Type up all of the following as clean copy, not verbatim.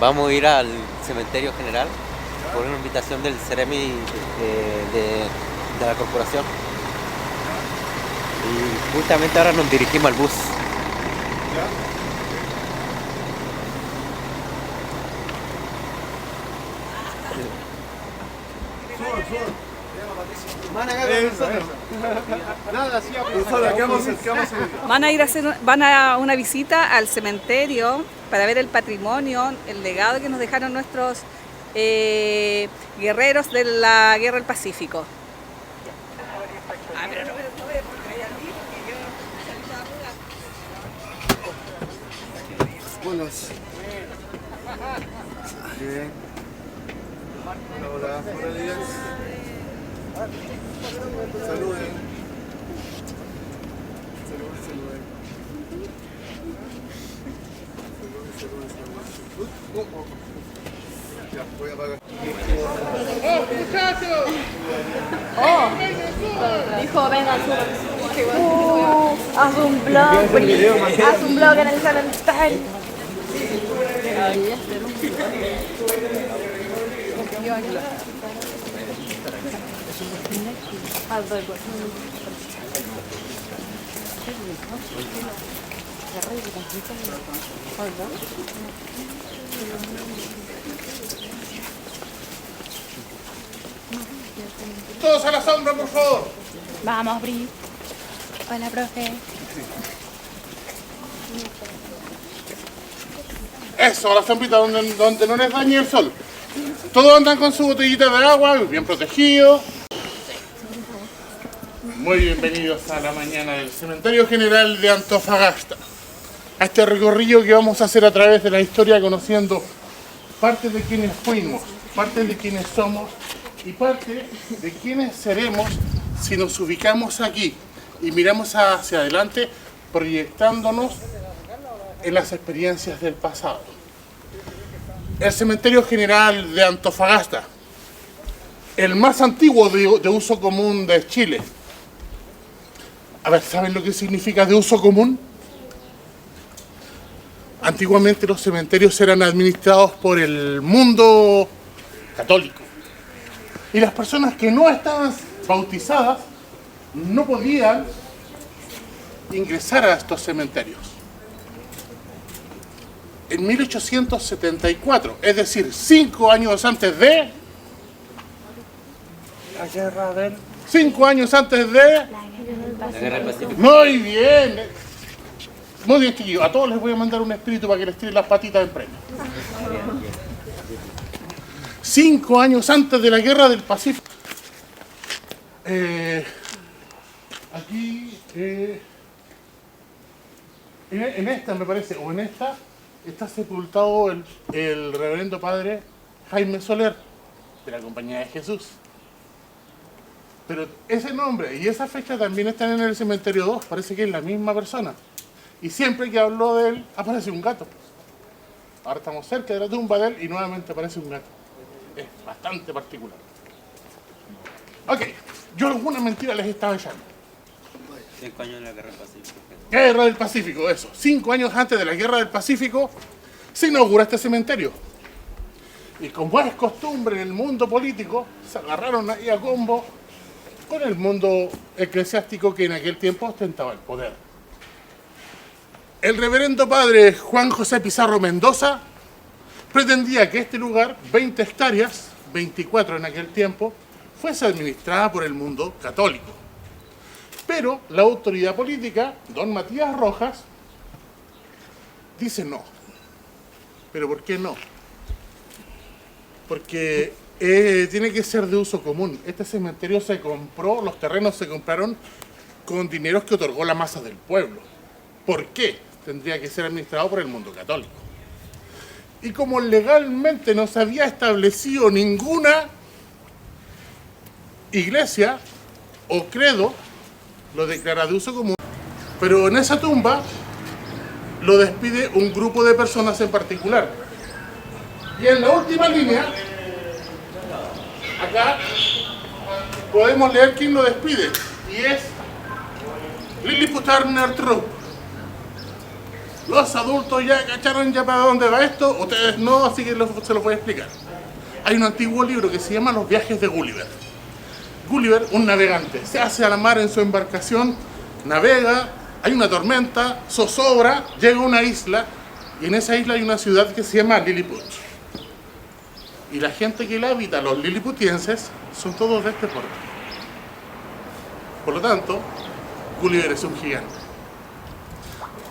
Vamos a ir al cementerio general por una invitación del Ceremi de la corporación. Y justamente ahora nos dirigimos al bus. Van a una visita al cementerio para ver el patrimonio, el legado que nos dejaron nuestros guerreros de la Guerra del Pacífico. Buenas. Bien. Hola, buenos días. Saluden. Saluden. Ya, voy a apagar. ¡Muchachos! Dijo, venga, haz un blog en el cementerio. Todos a la sombra, por favor. Vamos, Bri. Hola, profe. Eso, a la sombrita donde no les dañe el sol. Todos andan con su botellita de agua, bien protegidos. Muy bienvenidos a la mañana del Cementerio General de Antofagasta. A este recorrido que vamos a hacer a través de la historia, conociendo parte de quienes fuimos, parte de quienes somos y parte de quienes seremos si nos ubicamos aquí y miramos hacia adelante, proyectándonos en las experiencias del pasado. El Cementerio General de Antofagasta, el más antiguo de uso común de Chile. A ver, ¿saben lo que significa de uso común? Antiguamente los cementerios eran administrados por el mundo católico. Y las personas que no estaban bautizadas no podían ingresar a estos cementerios. En 1874, es decir, 5 años antes de la guerra del... 5 años antes de... La Guerra del Pacífico. Muy bien. Muy bien, chiquillos. A todos les voy a mandar un espíritu para que les tiren las patitas en premio. 5 años antes de la Guerra del Pacífico. Aquí, en esta me parece, o en esta, está sepultado el reverendo padre Jaime Soler, de la Compañía de Jesús. Pero ese nombre y esa fecha también están en el cementerio 2, parece que es la misma persona. Y siempre que hablo de él, aparece un gato. Ahora estamos cerca de la tumba de él y nuevamente aparece un gato. Es bastante particular. Ok, yo alguna mentira les estaba echando. 5 años de la Guerra del Pacífico. Guerra del Pacífico, eso. 5 años antes de la Guerra del Pacífico se inaugura este cementerio. Y como es costumbre en el mundo político, se agarraron ahí a combo con el mundo eclesiástico que en aquel tiempo ostentaba el poder. El reverendo padre Juan José Pizarro Mendoza pretendía que este lugar, 20 hectáreas, 24 en aquel tiempo, fuese administrada por el mundo católico. Pero la autoridad política, don Matías Rojas, dice no. ¿Pero por qué no? Porque tiene que ser de uso común. Este cementerio se compró, los terrenos se compraron con dineros que otorgó la masa del pueblo. ¿Por qué? Tendría que ser administrado por el mundo católico. Y como legalmente no se había establecido ninguna iglesia o credo, lo declara de uso común. Pero en esa tumba lo despide un grupo de personas en particular. Y en la última línea, acá, podemos leer quién lo despide. Y es Lilliput Turner Trupp. Los adultos ya cacharon ya para dónde va esto, ustedes no, así que se los voy a explicar. Hay un antiguo libro que se llama Los viajes de Gulliver. Gulliver, un navegante, se hace a la mar en su embarcación, navega, hay una tormenta, zozobra, llega a una isla, y en esa isla hay una ciudad que se llama Lilliput. Y la gente que la habita, los liliputienses, son todos de este puerto. Por lo tanto, Gulliver es un gigante.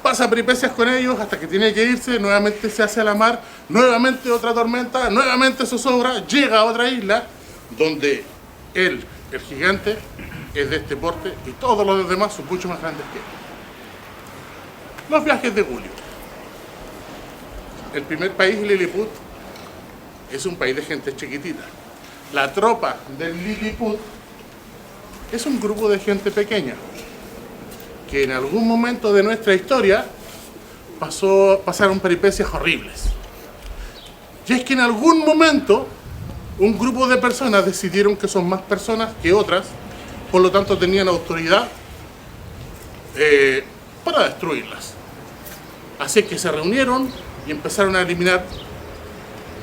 Pasa peripecias con ellos hasta que tiene que irse, nuevamente se hace a la mar, nuevamente otra tormenta, nuevamente zozobra, llega a otra isla donde él, el gigante, es de este porte y todos los demás son mucho más grandes que él. Los viajes de Gulliver. El primer país, Lilliput, es un país de gente chiquitita. La tropa del Lilliput es un grupo de gente pequeña que en algún momento de nuestra historia pasaron peripecias horribles. Y es que en algún momento un grupo de personas decidieron que son más personas que otras, por lo tanto tenían autoridad para destruirlas. Así que se reunieron y empezaron a eliminar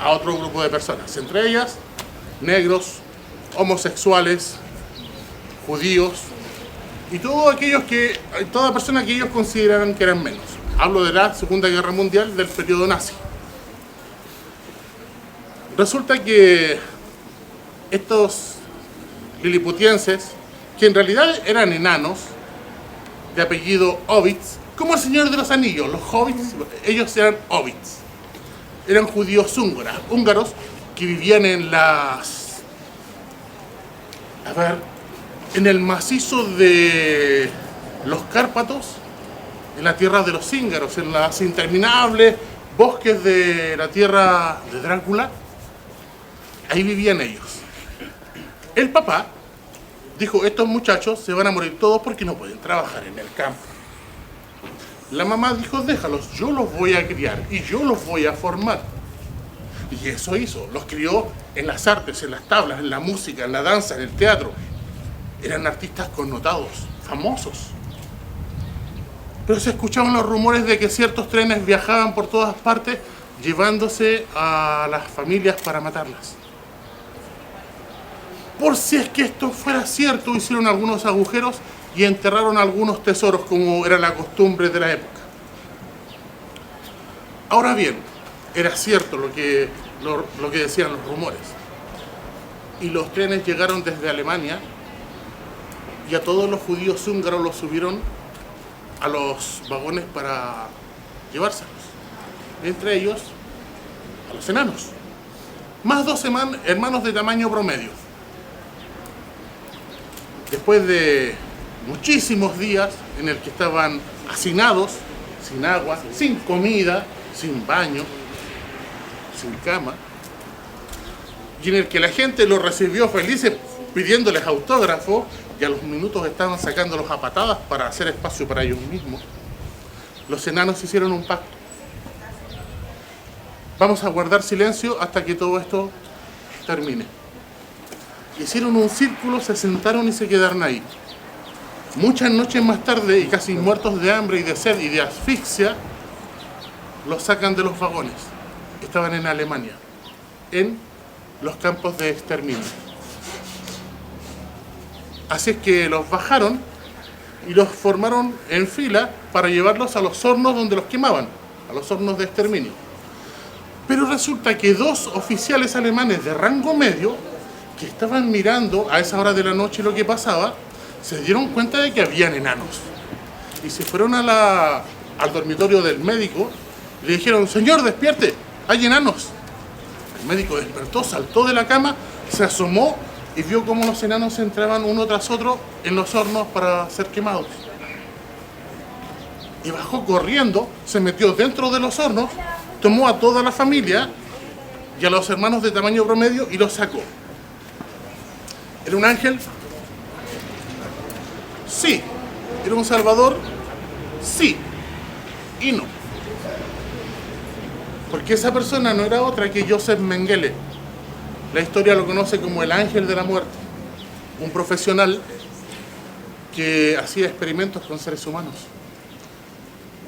a otro grupo de personas, entre ellas negros, homosexuales, judíos y toda persona que ellos consideraran que eran menos. Hablo de la Segunda Guerra Mundial, del periodo nazi. Resulta que estos liliputienses, que en realidad eran enanos, de apellido hobbits, como el Señor de los Anillos, los hobbits, ellos eran hobbits. Eran judíos húngaros que vivían en en el macizo de los Cárpatos, en la tierra de los húngaros, en las interminables bosques de la tierra de Drácula. Ahí vivían ellos. El papá dijo, estos muchachos se van a morir todos porque no pueden trabajar en el campo. La mamá dijo, déjalos, yo los voy a criar y yo los voy a formar. Y eso hizo, los crió en las artes, en las tablas, en la música, en la danza, en el teatro. Eran artistas connotados, famosos. Pero se escuchaban los rumores de que ciertos trenes viajaban por todas partes llevándose a las familias para matarlas. Por si es que esto fuera cierto, hicieron algunos agujeros y enterraron algunos tesoros, como era la costumbre de la época. Ahora bien, era cierto lo que decían los rumores. Y los trenes llegaron desde Alemania y a todos los judíos húngaros los subieron a los vagones para llevárselos. Entre ellos, a los enanos. Más 2 hermanos de tamaño promedio. Después de muchísimos días en el que estaban hacinados, sin agua, sin comida, sin baño, sin cama, y en el que la gente los recibió felices pidiéndoles autógrafos, y a los minutos estaban sacándolos a patadas para hacer espacio para ellos mismos, los enanos hicieron un pacto. Vamos a guardar silencio hasta que todo esto termine. Hicieron un círculo, se sentaron y se quedaron ahí. Muchas noches más tarde, y casi muertos de hambre y de sed y de asfixia, los sacan de los vagones. Estaban en Alemania, en los campos de exterminio. Así es que los bajaron y los formaron en fila para llevarlos a los hornos donde los quemaban, a los hornos de exterminio. Pero resulta que 2 oficiales alemanes de rango medio, que estaban mirando a esa hora de la noche lo que pasaba, se dieron cuenta de que habían enanos. Y se fueron al dormitorio del médico y le dijeron, señor, despierte, hay enanos. El médico despertó, saltó de la cama, se asomó y vio cómo los enanos entraban uno tras otro en los hornos para ser quemados. Y bajó corriendo, se metió dentro de los hornos, tomó a toda la familia y a los hermanos de tamaño promedio y los sacó. ¿Era un ángel? Sí. ¿Era un salvador? Sí. Y no. Porque esa persona no era otra que Joseph Mengele. La historia lo conoce como el ángel de la muerte. Un profesional que hacía experimentos con seres humanos.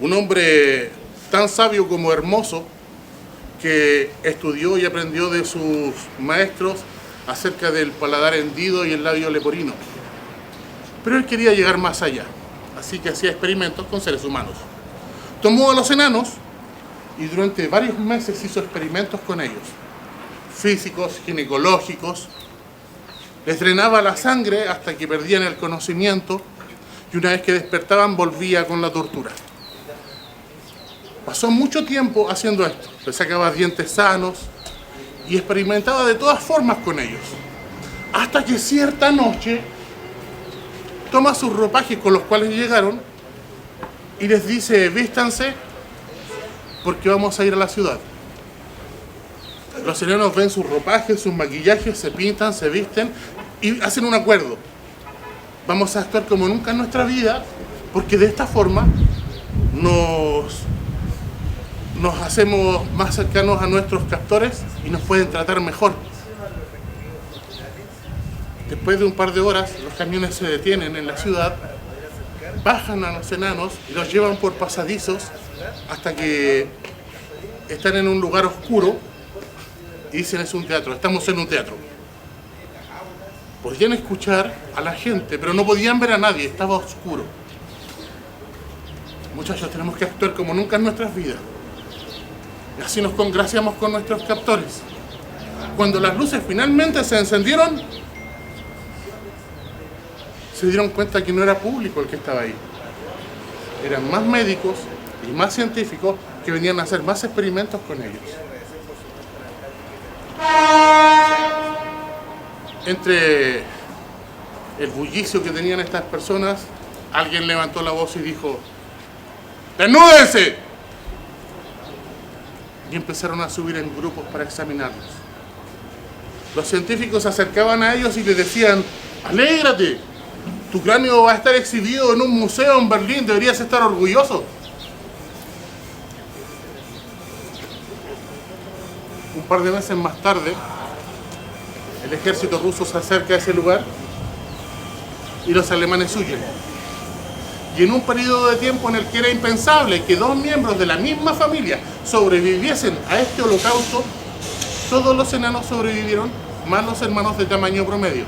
Un hombre tan sabio como hermoso, que estudió y aprendió de sus maestros acerca del paladar hendido y el labio leporino. Pero él quería llegar más allá, así que hacía experimentos con seres humanos. Tomó a los enanos y durante varios meses hizo experimentos con ellos, físicos, ginecológicos. Les drenaba la sangre hasta que perdían el conocimiento y una vez que despertaban volvía con la tortura. Pasó mucho tiempo haciendo esto, les sacaba dientes sanos y experimentaba de todas formas con ellos. Hasta que cierta noche toma sus ropajes con los cuales llegaron y les dice: vístanse porque vamos a ir a la ciudad. Los enanos ven sus ropajes, sus maquillajes, se pintan, se visten y hacen un acuerdo. Vamos a actuar como nunca en nuestra vida, porque de esta forma nos hacemos más cercanos a nuestros captores y nos pueden tratar mejor. Después de un par de horas, los camiones se detienen en la ciudad, bajan a los enanos y los llevan por pasadizos hasta que están en un lugar oscuro y dicen: es un teatro, estamos en un teatro. Podían escuchar a la gente, pero no podían ver a nadie, estaba oscuro. Muchachos, tenemos que actuar como nunca en nuestras vidas. Y así nos congraciamos con nuestros captores. Cuando las luces finalmente se encendieron, se dieron cuenta que no era público el que estaba ahí. Eran más médicos y más científicos que venían a hacer más experimentos con ellos. Entre el bullicio que tenían estas personas, alguien levantó la voz y dijo: ¡desnúdense! Y empezaron a subir en grupos para examinarlos. Los científicos se acercaban a ellos y les decían: ¡alégrate! Tu cráneo va a estar exhibido en un museo en Berlín, deberías estar orgulloso. Un par de meses más tarde, el ejército ruso se acerca a ese lugar y los alemanes huyen. Y en un periodo de tiempo en el que era impensable que dos miembros de la misma familia sobreviviesen a este holocausto, todos los enanos sobrevivieron, más los hermanos de tamaño promedio.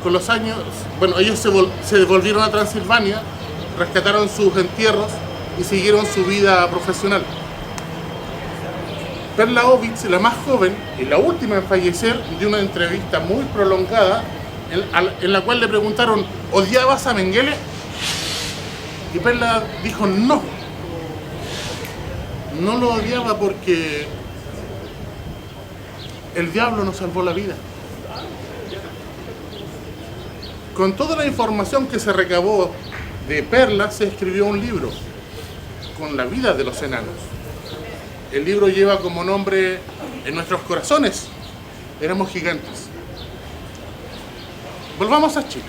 Con los años, ellos se devolvieron a Transilvania, rescataron sus entierros y siguieron su vida profesional. Perla Ovitz, la más joven y la última en fallecer, dio una entrevista muy prolongada en la cual le preguntaron: ¿odiabas a Mengele? Y Perla dijo: no. No lo odiaba porque el diablo nos salvó la vida. Con toda la información que se recabó de Perla, se escribió un libro con la vida de los enanos. El libro lleva como nombre: En nuestros corazones éramos gigantes. Volvamos a Chile.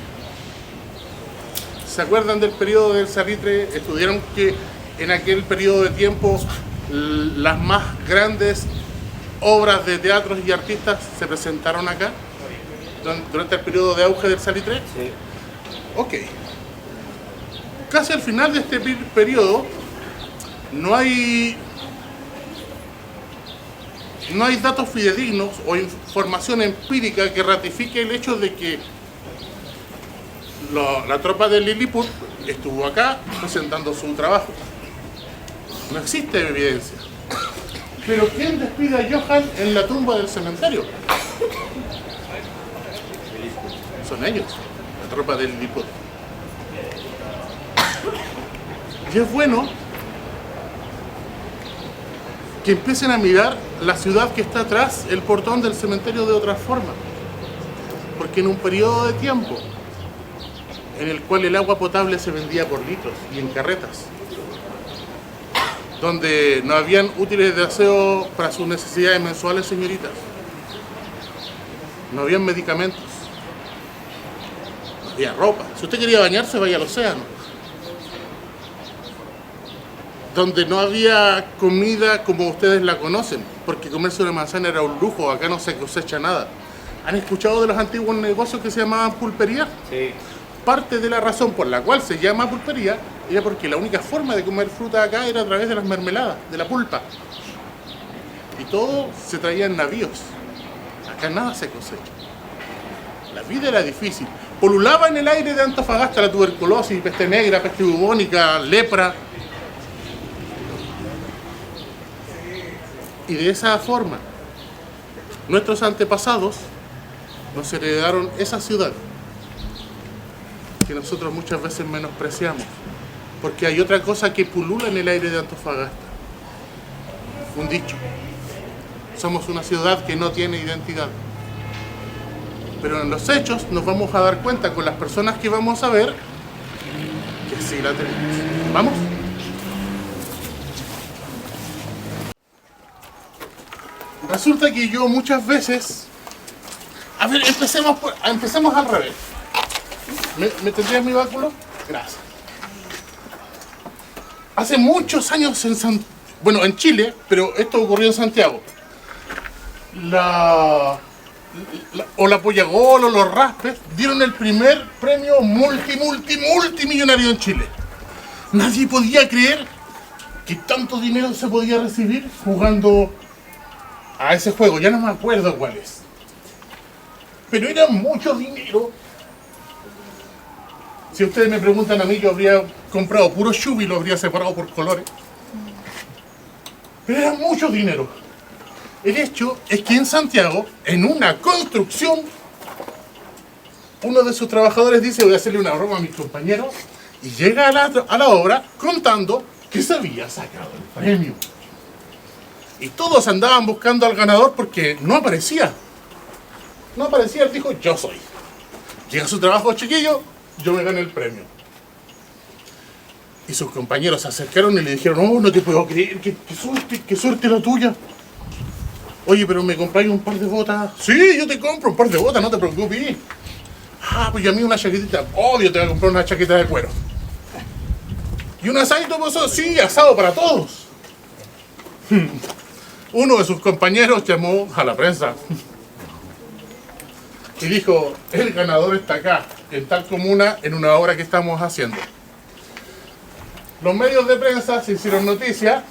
¿Se acuerdan del periodo del Salitre? Estudiaron que en aquel periodo de tiempo las más grandes obras de teatros y artistas se presentaron acá durante el periodo de auge del Salitre. Sí. Ok. Casi al final de este periodo no hay datos fidedignos o información empírica que ratifique el hecho de que la tropa de Lilliput estuvo acá presentando su trabajo. No existe evidencia. Pero ¿quién despide a Johann en la tumba del cementerio? Son ellos, la tropa de Lilliput. Y es bueno que empiecen a mirar la ciudad que está atrás, el portón del cementerio, de otra forma. Porque en un periodo de tiempo en el cual el agua potable se vendía por litros y en carretas, donde no habían útiles de aseo para sus necesidades mensuales, señoritas, no habían medicamentos, no había ropa. Si usted quería bañarse, vaya al océano. Donde no había comida como ustedes la conocen, porque comerse una manzana era un lujo, acá no se cosecha nada. ¿Han escuchado de los antiguos negocios que se llamaban pulpería? Sí. parte de la razón por la cual se llama pulpería era porque la única forma de comer fruta acá era a través de las mermeladas, de la pulpa. Y todo se traía en navíos. Acá nada se cosecha. La vida era difícil. Polulaba en el aire de Antofagasta la tuberculosis, peste negra, peste bubónica, lepra. Y de esa forma, nuestros antepasados nos heredaron esa ciudad que nosotros muchas veces menospreciamos. Porque hay otra cosa que pulula en el aire de Antofagasta. Un dicho. Somos una ciudad que no tiene identidad. Pero en los hechos nos vamos a dar cuenta con las personas que vamos a ver que sí la tenemos. ¿Vamos? Resulta que yo muchas veces... A ver, empecemos al revés. ¿Me tendrías mi báculo? Gracias. Hace muchos años en Chile, pero esto ocurrió en Santiago. La Pollagol o los Raspes dieron el primer premio multimillonario en Chile. Nadie podía creer que tanto dinero se podía recibir jugando a ese juego. Ya no me acuerdo cuál es. Pero era mucho dinero. Si ustedes me preguntan a mí, yo habría comprado puro chubi y lo habría separado por colores. Pero era mucho dinero. El hecho es que en Santiago, en una construcción, uno de sus trabajadores dice: voy a hacerle una broma a mis compañeros, y llega a la obra contando que se había sacado el premio. Y todos andaban buscando al ganador porque no aparecía. No aparecía, él dijo: yo soy. Llega a su trabajo, chiquillo, yo me gané el premio. Y sus compañeros se acercaron y le dijeron: oh, no te puedo creer, qué suerte la tuya. Oye, pero ¿me compráis un par de botas? Sí, yo te compro un par de botas, no te preocupes. Ah, pues y a mí una chaquetita. Obvio, te voy a comprar una chaqueta de cuero. ¿Y un asadito, pues? Sí, asado para todos. Uno de sus compañeros llamó a la prensa y dijo: el ganador está acá, en tal comuna, en una obra que estamos haciendo. Los medios de prensa se hicieron noticia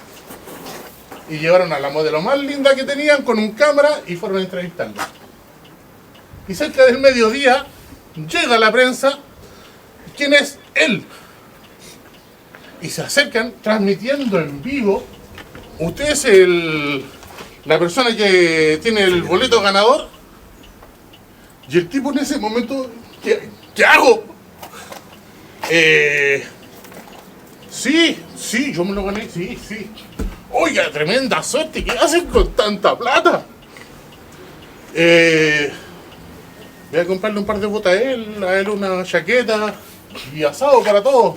y llevaron a la modelo más linda que tenían con un cámara y fueron a entrevistarla. Y cerca del mediodía llega la prensa. ¿Quién es él? Y se acercan transmitiendo en vivo. ¿Usted es la persona que tiene el boleto ganador? Y el tipo en ese momento, ¿qué hago? Sí, yo me lo gané, sí. Oiga, tremenda suerte, ¿qué hacen con tanta plata? Voy a comprarle un par de botas a él una chaqueta y asado para todos.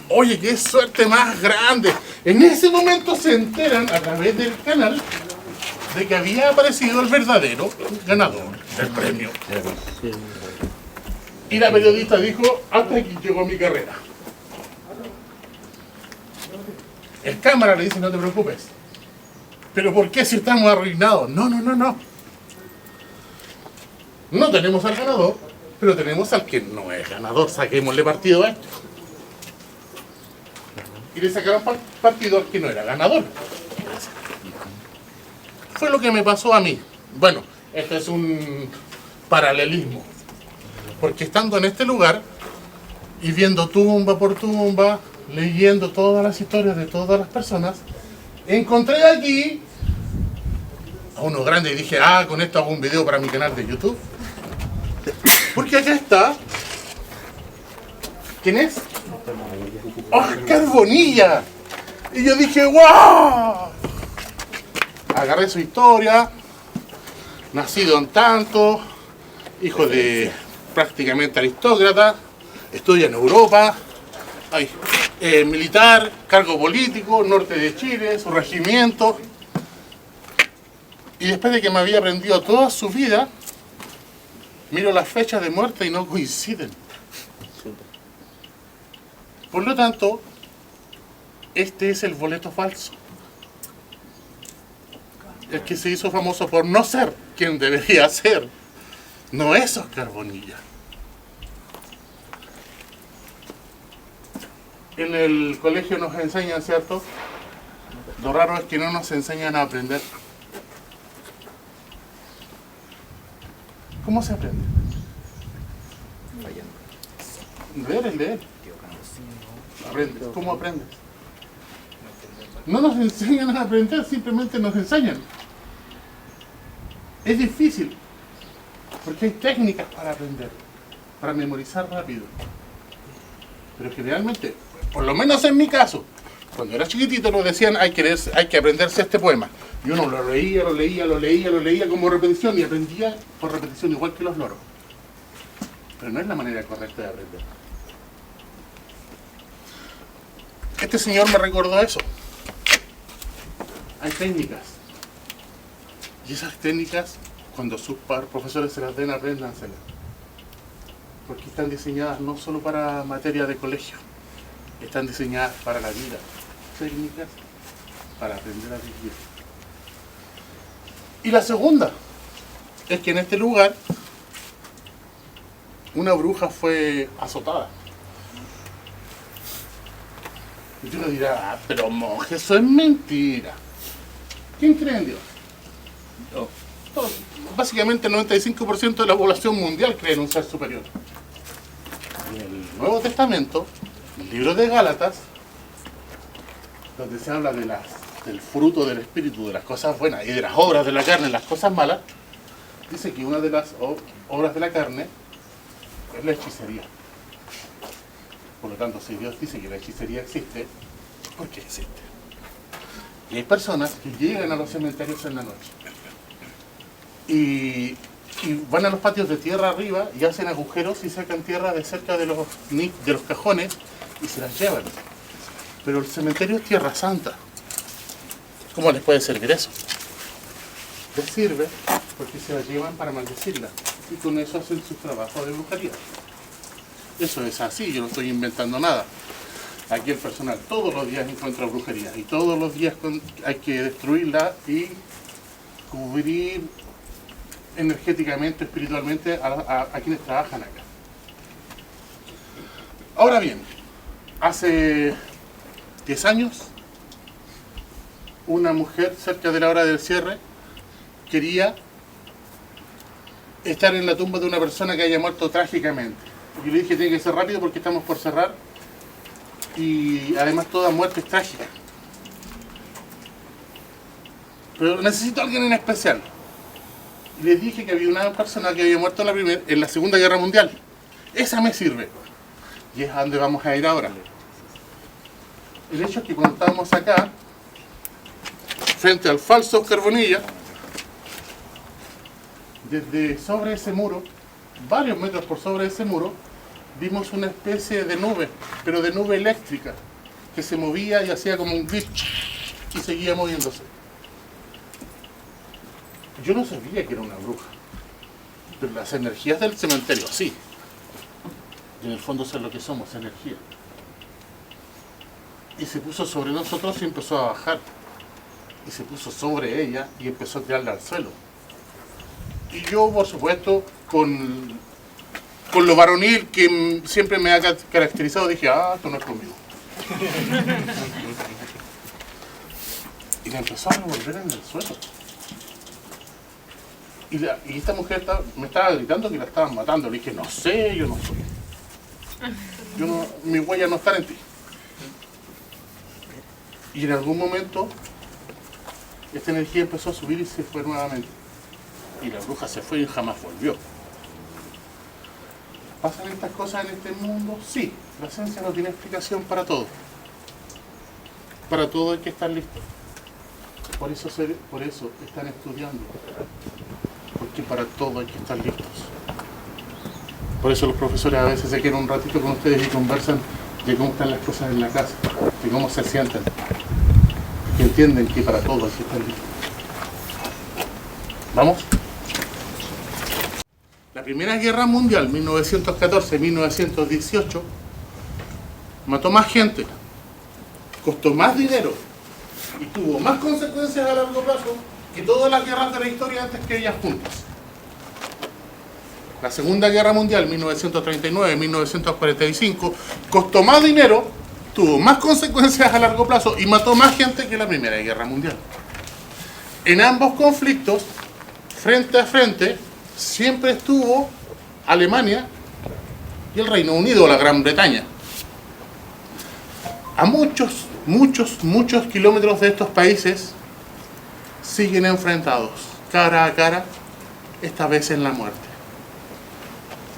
Oye, qué suerte más grande. En ese momento se enteran a través del canal de que había aparecido el verdadero ganador del premio. Y la periodista dijo: hasta aquí llegó mi carrera. El cámara le dice: no te preocupes. ¿Pero por qué si estamos arruinados? No. No tenemos al ganador, pero tenemos al que no es ganador. Saquémosle partido a esto. Y le sacaron partido al que no era ganador. Fue lo que me pasó a mí. Bueno, este es un paralelismo. Porque estando en este lugar y viendo tumba por tumba, leyendo todas las historias de todas las personas, encontré aquí a uno grande y dije: con esto hago un video para mi canal de YouTube. Porque acá está... ¿Quién es? ¡Oscar Bonilla! Y yo dije: ¡wow! Agarré su historia. Nacido en tanto, hijo de prácticamente aristócrata, estudia en Europa, militar, cargo político, norte de Chile, su regimiento. Y después de que me había aprendido toda su vida, miro las fechas de muerte y no coinciden. Por lo tanto, este es el boleto falso. El que se hizo famoso por no ser quien debería ser. No es Oscar Bonilla. En el colegio nos enseñan, ¿cierto? Lo raro es que no nos enseñan a aprender. ¿Cómo se aprende? Leer es leer. Aprendes. ¿Cómo aprendes? No nos enseñan a aprender, simplemente nos enseñan. Es difícil, porque hay técnicas para aprender, para memorizar rápido. Pero generalmente, por lo menos en mi caso, cuando era chiquitito nos decían hay que aprenderse este poema. Y uno lo leía como repetición y aprendía por repetición igual que los loros. Pero no es la manera correcta de aprender. Este señor me recordó eso. Hay técnicas. Y esas técnicas, cuando sus profesores se las den, apréndanselas. Porque están diseñadas no solo para materia de colegio, están diseñadas para la vida. Técnicas para aprender a vivir. Y la segunda es que en este lugar una bruja fue azotada. Y uno dirá, ah, pero monje, eso es mentira. ¿Quién cree en Dios? No. Básicamente el 95% de la población mundial cree en un ser superior. En el Nuevo Testamento, el libro de Gálatas, donde se habla de del fruto del Espíritu, de las cosas buenas y de las obras de la carne, las cosas malas, dice que una de las obras de la carne es la hechicería. Por lo tanto, si Dios dice que la hechicería existe, ¿por qué existe? Y hay personas que llegan a los cementerios en la noche y van a los patios de tierra arriba y hacen agujeros y sacan tierra de cerca de los cajones y se las llevan. Pero el cementerio es tierra santa. ¿Cómo les puede servir eso? Les sirve porque se la llevan para maldecirla y con eso hacen su trabajo de brujería. Eso es así, yo no estoy inventando nada. Aquí el personal todos los días encuentra brujería y todos los días hay que destruirla y cubrir energéticamente, espiritualmente a quienes trabajan acá. Ahora bien, hace 10 años, una mujer cerca de la hora del cierre quería estar en la tumba de una persona que haya muerto trágicamente. Yo le dije tiene que ser rápido porque estamos por cerrar y además toda muerte es trágica. Pero necesito a alguien en especial. Y les dije que había una persona que había muerto en la Segunda Guerra Mundial. Esa me sirve. Y es a donde vamos a ir ahora. El hecho es que cuando estábamos acá, frente al falso Oscar Bonilla, desde sobre ese muro, varios metros por sobre ese muro, vimos una especie de nube, pero de nube eléctrica, que se movía y hacía como un glitch y seguía moviéndose. Yo no sabía que era una bruja, pero las energías del cementerio sí. Y en el fondo eso es lo que somos, energía. Y se puso sobre nosotros y empezó a bajar. Y se puso sobre ella y empezó a tirarla al suelo. Y yo, por supuesto, con lo varonil que siempre me ha caracterizado, dije, ah, esto no es conmigo. Y la empezó a revolver en el suelo. Y esta mujer me estaba gritando que la estaban matando. Le dije, no sé, yo no soy. Mi huella no está en ti. Y en algún momento, esta energía empezó a subir y se fue nuevamente. Y la bruja se fue y jamás volvió. ¿Pasan estas cosas en este mundo? Sí. La ciencia no tiene explicación para todo. Para todo hay que estar listo. Por eso están estudiando. Porque para todo hay que estar listos. Por eso los profesores a veces se quedan un ratito con ustedes y conversan de cómo están las cosas en la casa, de cómo se sienten. Que entienden que para todo hay que estar listos. ¿Vamos? La Primera Guerra Mundial, 1914-1918, mató más gente, costó más dinero y tuvo más consecuencias a largo plazo que todas las guerras de la historia antes que ellas juntas. La Segunda Guerra Mundial, 1939-1945, costó más dinero, tuvo más consecuencias a largo plazo y mató más gente que la Primera Guerra Mundial. En ambos conflictos, frente a frente, siempre estuvo Alemania y el Reino Unido, la Gran Bretaña. A muchos kilómetros de estos países siguen enfrentados, cara a cara, esta vez en la muerte.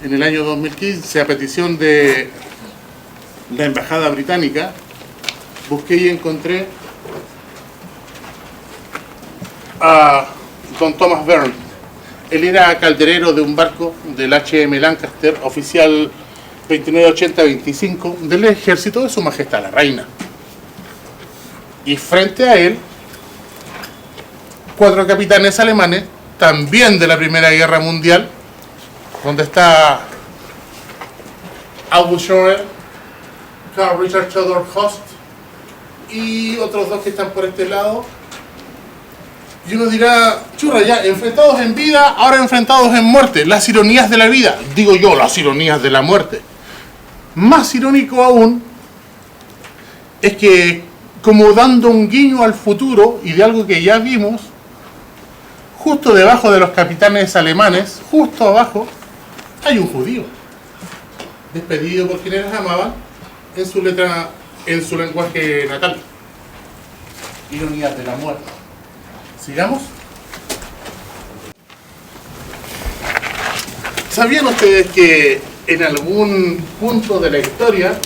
En el año 2015, a petición de la Embajada Británica, busqué y encontré a don Thomas Byrne. Él era calderero de un barco del HM Lancaster, oficial 2980-25 del ejército de Su Majestad la Reina. Y frente a él, 4 capitanes alemanes, también de la Primera Guerra Mundial, donde está August Schroeder, Carl Richard Theodor Host y otros 2 que están por este lado. Y uno dirá, churra, ya, enfrentados en vida, ahora enfrentados en muerte. Las ironías de la vida, digo yo, las ironías de la muerte. Más irónico aún es que, como dando un guiño al futuro y de algo que ya vimos, justo debajo de los capitanes alemanes, justo abajo, hay un judío, despedido por quienes amaban en su letra, en su lenguaje natal. Ironías de la muerte. ¿Sigamos? ¿Sabían ustedes que en algún punto de la historia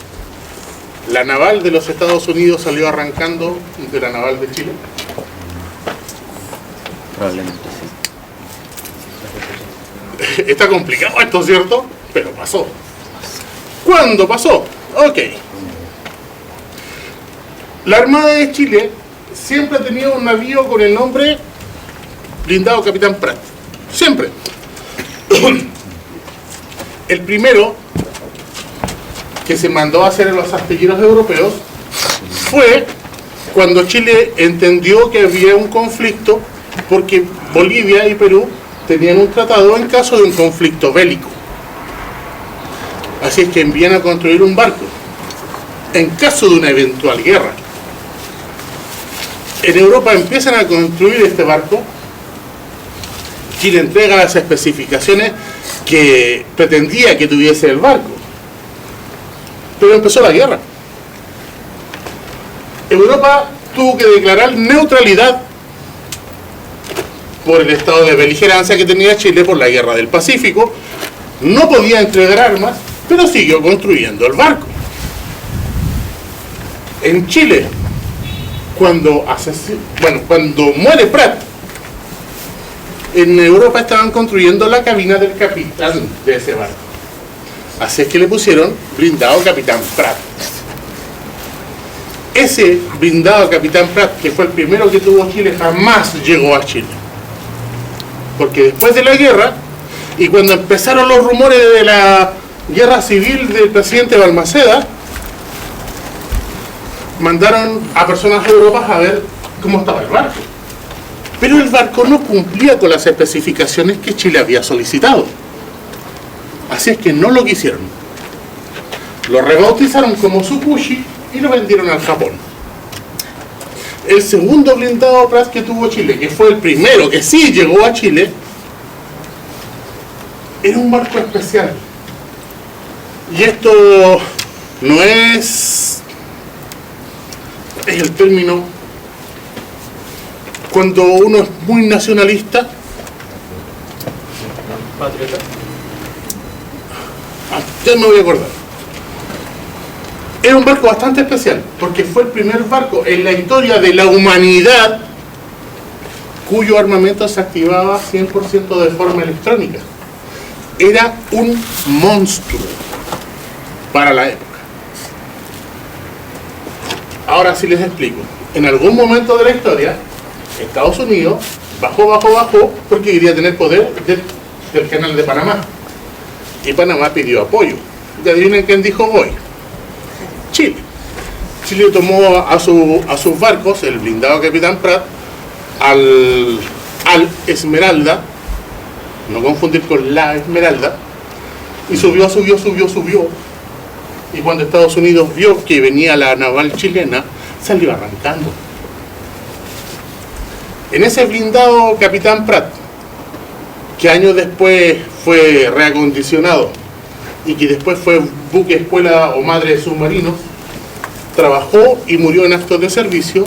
la naval de los Estados Unidos salió arrancando de la naval de Chile? Probablemente sí. Está complicado esto, ¿cierto? Pero pasó. ¿Cuándo pasó? Ok. La Armada de Chile siempre ha tenido un navío con el nombre blindado Capitán Prat. Siempre. El primero que se mandó a hacer en los astilleros europeos fue cuando Chile entendió que había un conflicto porque Bolivia y Perú tenían un tratado en caso de un conflicto bélico. Así es que envían a construir un barco en caso de una eventual guerra. En Europa empiezan a construir este barco. Chile entrega las especificaciones que pretendía que tuviese el barco. Pero empezó la guerra. Europa tuvo que declarar neutralidad por el estado de beligerancia que tenía Chile por la guerra del Pacífico. No podía entregar armas, pero siguió construyendo el barco. En Chile, cuando muere Prat, en Europa estaban construyendo la cabina del capitán de ese barco. Así es que le pusieron blindado Capitán Prat. Ese blindado Capitán Prat, que fue el primero que tuvo Chile, jamás llegó a Chile. Porque después de la guerra, y cuando empezaron los rumores de la guerra civil del presidente Balmaceda, mandaron a personas de Europa a ver cómo estaba el barco. Pero el barco no cumplía con las especificaciones que Chile había solicitado. Así es que no lo quisieron. Lo rebautizaron como Tsukushi y lo vendieron al Japón. El segundo blindado Prat que tuvo Chile, que fue el primero que sí llegó a Chile, era un barco especial. Y esto no es el término cuando uno es muy nacionalista. Patriota. Ya me voy a acordar. Era un barco bastante especial, porque fue el primer barco en la historia de la humanidad cuyo armamento se activaba 100% de forma electrónica. Era un monstruo para la época. Ahora sí les explico. En algún momento de la historia, Estados Unidos bajó porque quería tener poder del canal de Panamá. Y Panamá pidió apoyo. Y adivinen quién dijo voy. Chile. Chile tomó a sus barcos, el blindado Capitán Prat, al Esmeralda, no confundir con la Esmeralda, y subió, Y cuando Estados Unidos vio que venía la naval chilena, salió arrancando. En ese blindado Capitán Prat, que años después fue reacondicionado y que después fue buque escuela o madre de submarinos, trabajó y murió en actos de servicio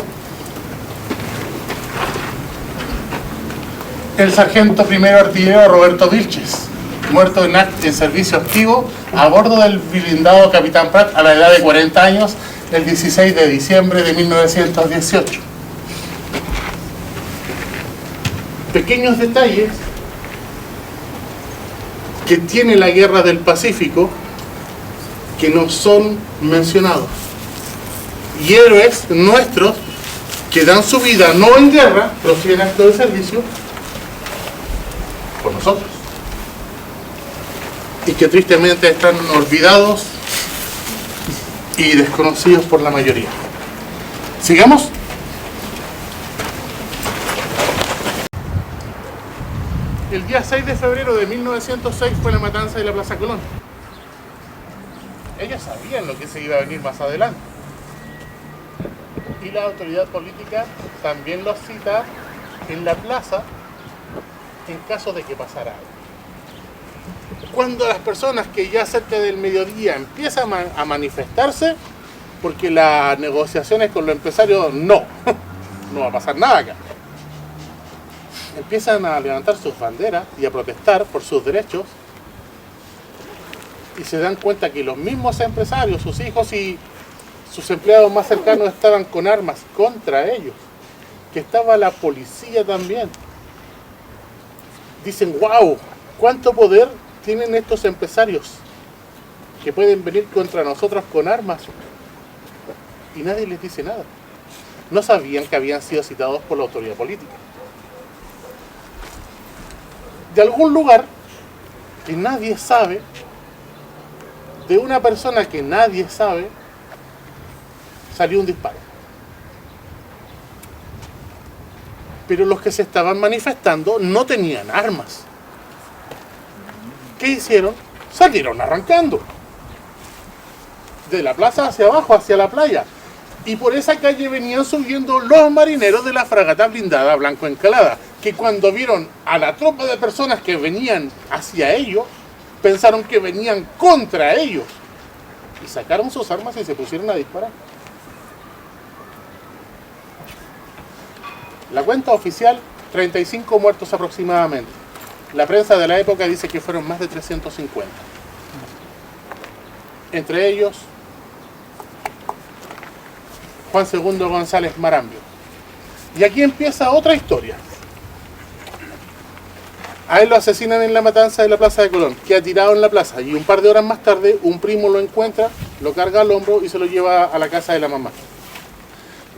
el sargento primero artillero Roberto Vilches, muerto en servicio activo a bordo del blindado Capitán Prat a la edad de 40 años, el 16 de diciembre de 1918. Pequeños detalles que tiene la Guerra del Pacífico que no son mencionados. Y héroes nuestros que dan su vida no en guerra, pero sí en acto de servicio por nosotros. Y que tristemente están olvidados y desconocidos por la mayoría. ¿Sigamos? El día 6 de febrero de 1906 fue la matanza de la Plaza Colón. Ellos sabían lo que se iba a venir más adelante. Y la autoridad política también los cita en la plaza en caso de que pasara algo. Cuando las personas que ya cerca del mediodía empiezan a manifestarse, porque las negociaciones con los empresarios no va a pasar nada acá. Empiezan a levantar sus banderas y a protestar por sus derechos y se dan cuenta que los mismos empresarios, sus hijos y sus empleados más cercanos estaban con armas contra ellos, que estaba la policía también. Dicen, wow, cuánto poder tienen estos empresarios que pueden venir contra nosotros con armas y nadie les dice nada. No sabían que habían sido citados por la autoridad política. De algún lugar que nadie sabe, de una persona que nadie sabe, salió un disparo. Pero los que se estaban manifestando no tenían armas. ¿Qué hicieron? Salieron arrancando. De la plaza hacia abajo, hacia la playa. Y por esa calle venían subiendo los marineros de la fragata blindada Blanco Encalada, que cuando vieron a la tropa de personas que venían hacia ellos, pensaron que venían contra ellos. Y sacaron sus armas y se pusieron a disparar. La cuenta oficial, 35 muertos aproximadamente. La prensa de la época dice que fueron más de 350. Entre ellos, Juan II González Marambio. Y aquí empieza otra historia. A él lo asesinan en la matanza de la Plaza de Colón, queda tirado en la plaza, y un par de horas más tarde un primo lo encuentra, lo carga al hombro y se lo lleva a la casa de la mamá.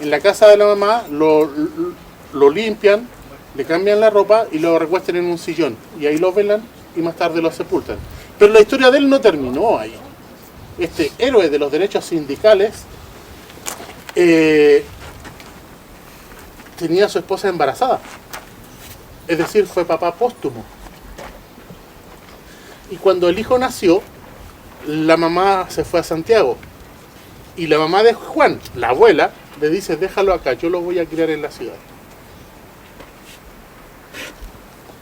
En la casa de la mamá lo limpian, le cambian la ropa y lo recuestan en un sillón. Y ahí lo velan y más tarde lo sepultan. Pero la historia de él no terminó ahí. Este héroe de los derechos sindicales tenía a su esposa embarazada. Es decir, fue papá póstumo. Y cuando el hijo nació, la mamá se fue a Santiago. Y la mamá de Juan, la abuela, le dice, déjalo acá, yo lo voy a criar en la ciudad.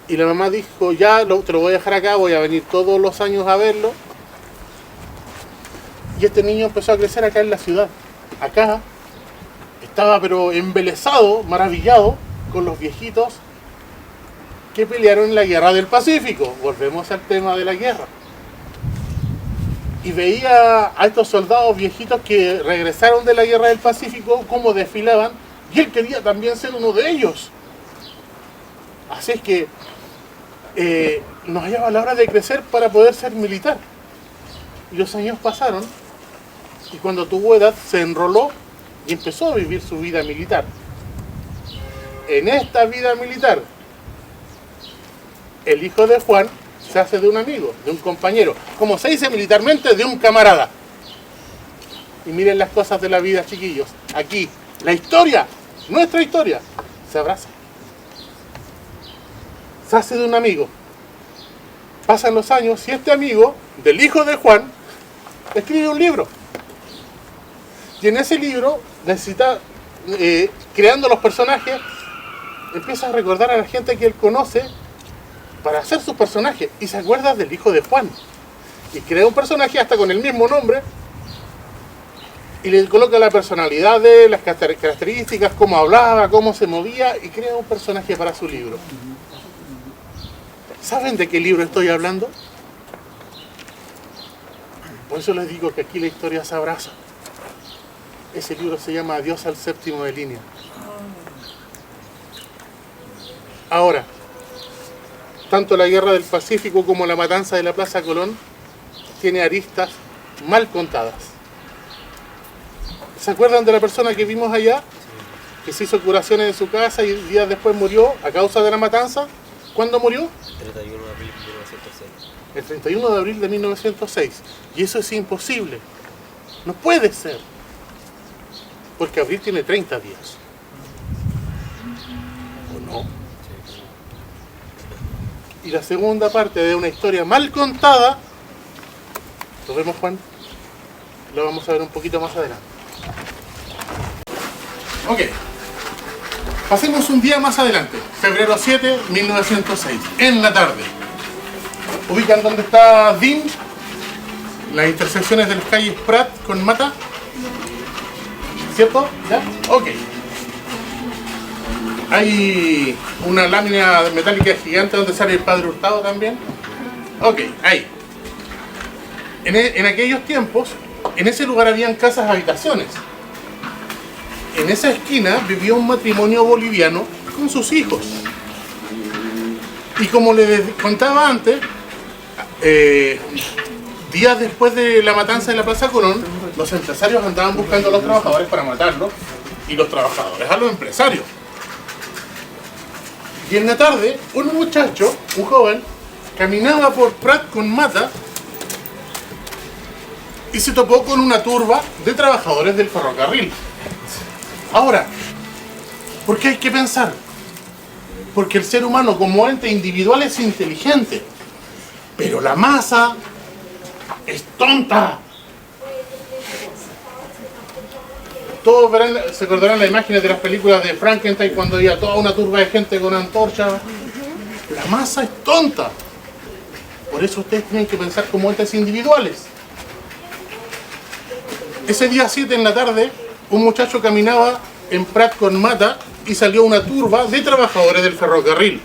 Y la mamá dijo, ya, te lo voy a dejar acá, voy a venir todos los años a verlo. Y este niño empezó a crecer acá en la ciudad. Acá estaba pero embelesado, maravillado, con los viejitos que pelearon en la Guerra del Pacífico. Volvemos al tema de la guerra. Y veía a estos soldados viejitos que regresaron de la Guerra del Pacífico, cómo desfilaban, y él quería también ser uno de ellos. Así es que nos hallaba la hora de crecer para poder ser militar. Y los años pasaron, y cuando tuvo edad se enroló y empezó a vivir su vida militar. En esta vida militar, el hijo de Juan se hace de un amigo, de un compañero, como se dice militarmente, de un camarada. Y miren las cosas de la vida, chiquillos. Aquí, la historia, nuestra historia, se abraza. Se hace de un amigo. Pasan los años y este amigo, del hijo de Juan, escribe un libro. Y en ese libro necesita, creando los personajes, empieza a recordar a la gente que él conoce para hacer sus personajes. Y se acuerda del hijo de Juan. Y crea un personaje hasta con el mismo nombre. Y le coloca la personalidad de él, las características, cómo hablaba, cómo se movía. Y crea un personaje para su libro. ¿Saben de qué libro estoy hablando? Por eso les digo que aquí la historia se abraza. Ese libro se llama Adiós al séptimo de línea. Ahora, tanto la Guerra del Pacífico como la matanza de la Plaza Colón tiene aristas mal contadas. ¿Se acuerdan de la persona que vimos allá? Que se hizo curaciones en su casa y días después murió a causa de la matanza. ¿Cuándo murió? 31 de abril de 1906. El 31 de abril de 1906. Y eso es imposible. No puede ser. Porque abril tiene 30 días. ¿O no? Y la segunda parte de una historia mal contada, ¿lo vemos, Juan? Lo vamos a ver un poquito más adelante. Ok. Pasemos un día más adelante. Febrero 7, 1906. En la tarde. ¿Ubican dónde está DIM? Las intersecciones de las calles Prat con Mata. ¿Cierto? ¿Ya? Ok. Hay una lámina metálica gigante donde sale el Padre Hurtado también. Ok, ahí. En aquellos tiempos, en ese lugar habían casas habitaciones. En esa esquina vivía un matrimonio boliviano con sus hijos. Y como les contaba antes, días después de la matanza de la Plaza Colón, los empresarios andaban buscando a los trabajadores para matarlos y los trabajadores a los empresarios. Y en la tarde, un muchacho, un joven, caminaba por Prat con Mata y se topó con una turba de trabajadores del ferrocarril. Ahora, ¿por qué hay que pensar? Porque el ser humano como ente individual es inteligente, pero la masa es tonta. Todos verán, se acordarán las imágenes de las películas de Frankenstein cuando había toda una turba de gente con antorcha. La masa es tonta. Por eso ustedes tienen que pensar como entes individuales. Ese día 7 en la tarde, un muchacho caminaba en Prat con Mata y salió una turba de trabajadores del ferrocarril.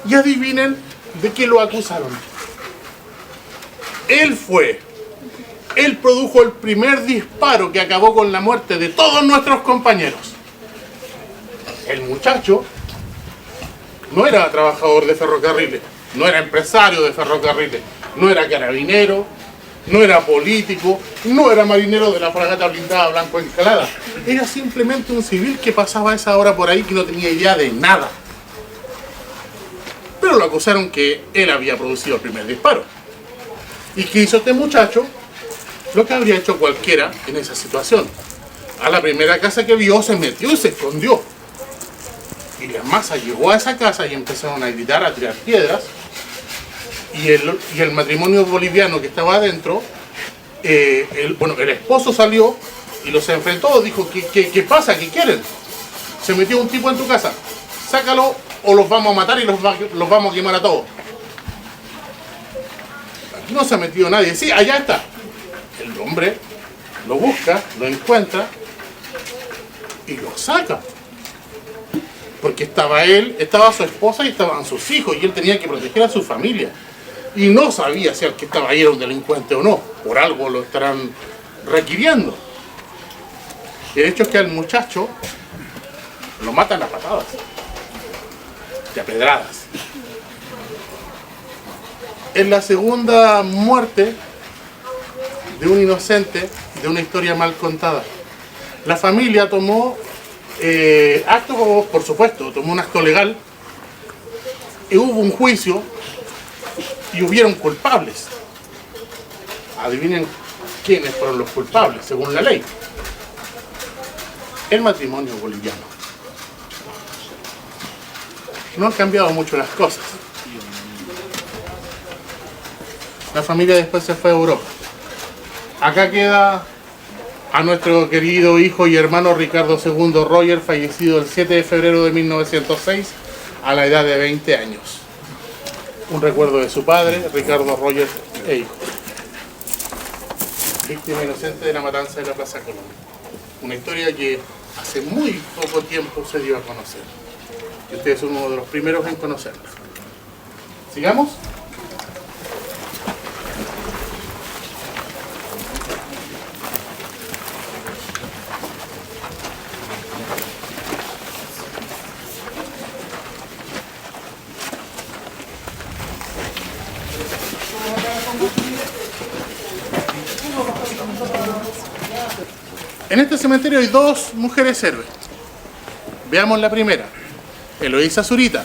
Y adivinen de qué lo acusaron. Él produjo el primer disparo que acabó con la muerte de todos nuestros compañeros. El muchacho no era trabajador de ferrocarriles, no era empresario de ferrocarriles, no era carabinero, no era político, no era marinero de la fragata blindada Blanco Encalada. Era simplemente un civil que pasaba a esa hora por ahí que no tenía idea de nada. Pero lo acusaron que él había producido el primer disparo. ¿Y qué hizo este muchacho? Lo que habría hecho cualquiera en esa situación. A la primera casa que vio se metió y se escondió. Y la masa llegó a esa casa y empezaron a gritar, a tirar piedras. Y el matrimonio boliviano que estaba adentro, el esposo salió y los enfrentó, dijo, ¿qué pasa? ¿Qué quieren? Se metió un tipo en tu casa, sácalo o los vamos a matar y los vamos a quemar a todos. Aquí no se ha metido nadie, sí, allá está. El hombre lo busca, lo encuentra y lo saca. Porque estaba él, estaba su esposa y estaban sus hijos y él tenía que proteger a su familia. Y no sabía si el que estaba ahí era un delincuente o no. Por algo lo estarán requiriendo. Y el hecho es que al muchacho lo matan a patadas. Y a pedradas. Es la segunda muerte de un inocente de una historia mal contada. La familia tomó acto, por supuesto, tomó un acto legal y hubo un juicio y hubieron culpables. Adivinen quiénes fueron los culpables, según la ley. El matrimonio boliviano. No han cambiado mucho las cosas. La familia después se fue a Europa. Acá queda a nuestro querido hijo y hermano Ricardo II Roger, fallecido el 7 de febrero de 1906 a la edad de 20 años. Un recuerdo de su padre, Ricardo Roger e hijo. Víctima inocente de la matanza de la Plaza Colón. Una historia que hace muy poco tiempo se dio a conocer. Y usted es uno de los primeros en conocerla. ¿Sigamos? En este cementerio hay dos mujeres héroes. Veamos la primera. Eloísa Zurita,